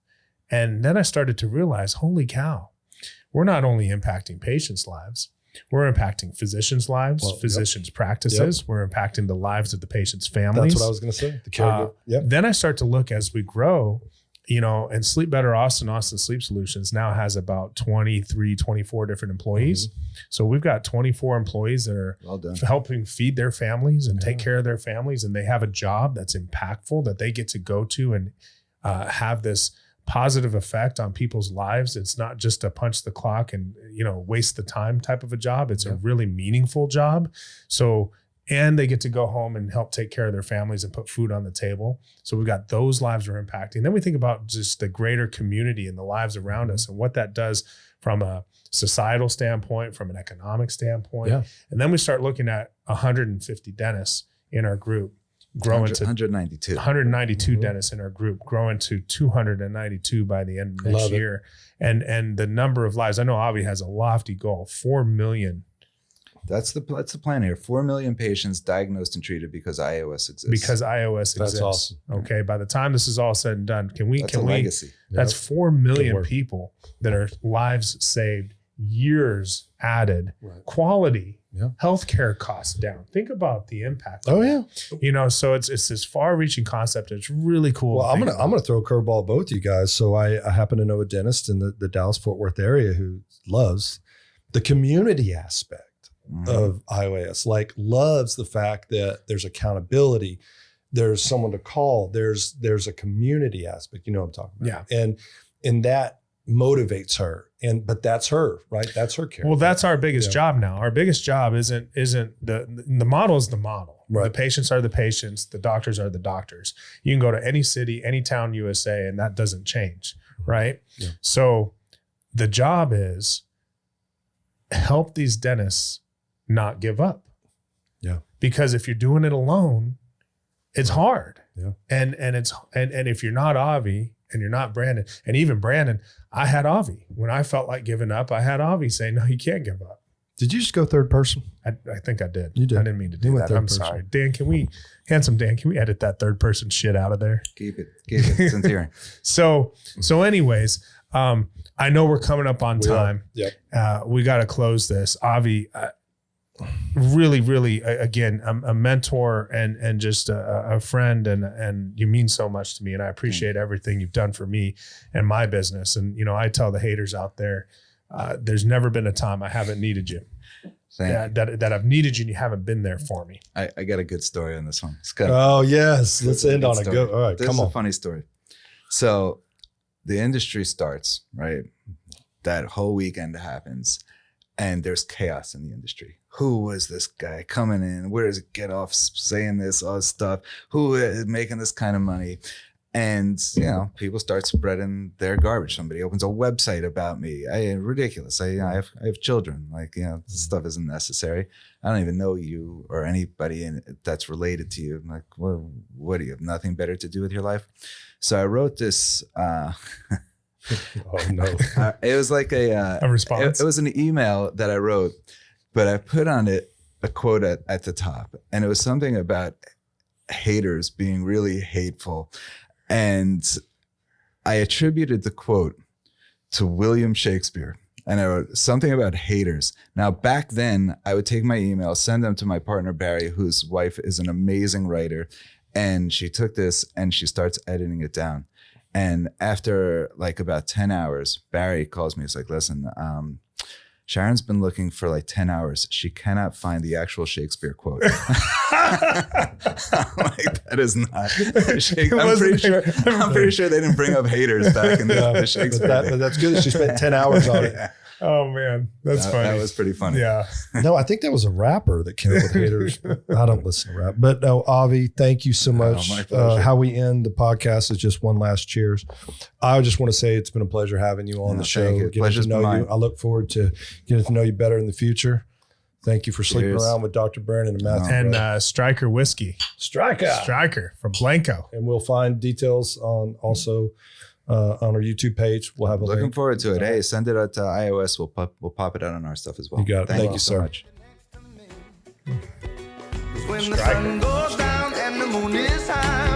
And then I started to realize, holy cow, we're not only impacting patients' lives, we're impacting physicians' lives, physicians' practices. We're impacting the lives of the patients' families. That's what I was going to say. The caregiver. Then I start to look as we grow, and Sleep Better Austin Sleep Solutions now has about 24 different employees. So we've got 24 employees that are helping feed their families and take care of their families. And they have a job that's impactful, that they get to go to and have this positive effect on people's lives. It's not just a punch the clock and, waste the time type of a job. It's a really meaningful job. So, and they get to go home and help take care of their families and put food on the table. So we've got those lives we're impacting. Then we think about just the greater community and the lives around us and what that does from a societal standpoint, from an economic standpoint. And then we start looking at 150 dentists in our group, growing to 192 dentists in our group, growing to 292 by the end of next year. And the number of lives, I know Avi has a lofty goal, 4 million. That's the plan here. 4 million patients diagnosed and treated because IAOS exists. That's awesome. Okay. By the time this is all said and done, That's a legacy. That's 4 million people that are lives saved years added, Right. quality, Yeah. healthcare costs down. Think about the impact. Oh yeah. You know, so it's this far-reaching concept. It's really cool. Well, to I'm think gonna throw a curveball at both you guys. So I happen to know a dentist in the Dallas Fort Worth area who loves the community aspect of IAOS. Like loves the fact that there's accountability, there's someone to call, there's a community aspect. You know what I'm talking about? Yeah. And that motivates her. But that's her, right? That's her character. Well, that's our biggest Yeah. job now. Our biggest job isn't the model is the model. Right. The patients are the patients. The doctors are the doctors. You can go to any city, any town, USA, and that doesn't change, right? Yeah. So the job is help these dentists not give up. Yeah. Because if you're doing it alone, it's hard. Yeah. And if you're not Avi and you're not Brandon, and even Brandon, I had Avi. When I felt like giving up, I had Avi say, no, you can't give up. Did you just go third person? I think I did. You did. I didn't mean to You do went that. I'm third person. sorry. Dan, can we edit that third person shit out of there? Keep it sincere. So anyways, I know we're coming up on time. Yep. We got to close this. Avi, really, again, a mentor and just a friend, and you mean so much to me, and I appreciate everything you've done for me and my business. And you know, I tell the haters out there, there's never been a time I haven't needed you. That I've needed you and you haven't been there for me. I got a good story on this one. It's good. Oh yes, let's end on a story. good. All right, This come is on. a funny story. So the industry starts, right? That whole weekend happens, and there's chaos in the industry. Who was this guy coming in? Where does it get off saying this, all this stuff? Who is making this kind of money? And, you know, people start spreading their garbage. Somebody opens a website about me. Ridiculous. I have children. Like, you know, this stuff isn't necessary. I don't even know you or anybody that's related to you. I'm like, well, what do you have? Nothing better to do with your life? So I wrote this. Oh no. It was like A response. It was an email that I wrote, but I put on it a quote at the top, and it was something about haters being really hateful. And I attributed the quote to William Shakespeare. And I wrote something about haters. Now, back then, I would take my emails, send them to my partner, Barry, whose wife is an amazing writer. And she took this and she starts editing it down. And after like about 10 hours, Barry calls me. He's like, listen, Sharon's been looking for like 10 hours. She cannot find the actual Shakespeare quote. I'm like, that is not Shakespeare. I'm pretty sure they didn't bring up haters back in the Shakespeare. But that's good that she spent 10 hours on it. Oh man, that's funny. That was pretty funny. Yeah. No, I think that was a rapper that came up with haters. I don't listen to rap. But no, Avi, thank you so much. my pleasure. How we end the podcast is just one last cheers. I just want to say it's been a pleasure having you on the show. Thank you. Getting Pleasure's to know been you. mine. I look forward to getting to know you better in the future. Thank you for sleeping Cheers. around with Dr. Brandon and Matthew. And Striker Whiskey. Striker from Blanco. And we'll find details on also on our YouTube page. We'll have a Looking link. forward to it. Hey, send it out to iOS. We'll pop it out on our stuff as well. You got it. Thank you, so sir. much. When the sun goes down and the moon is high,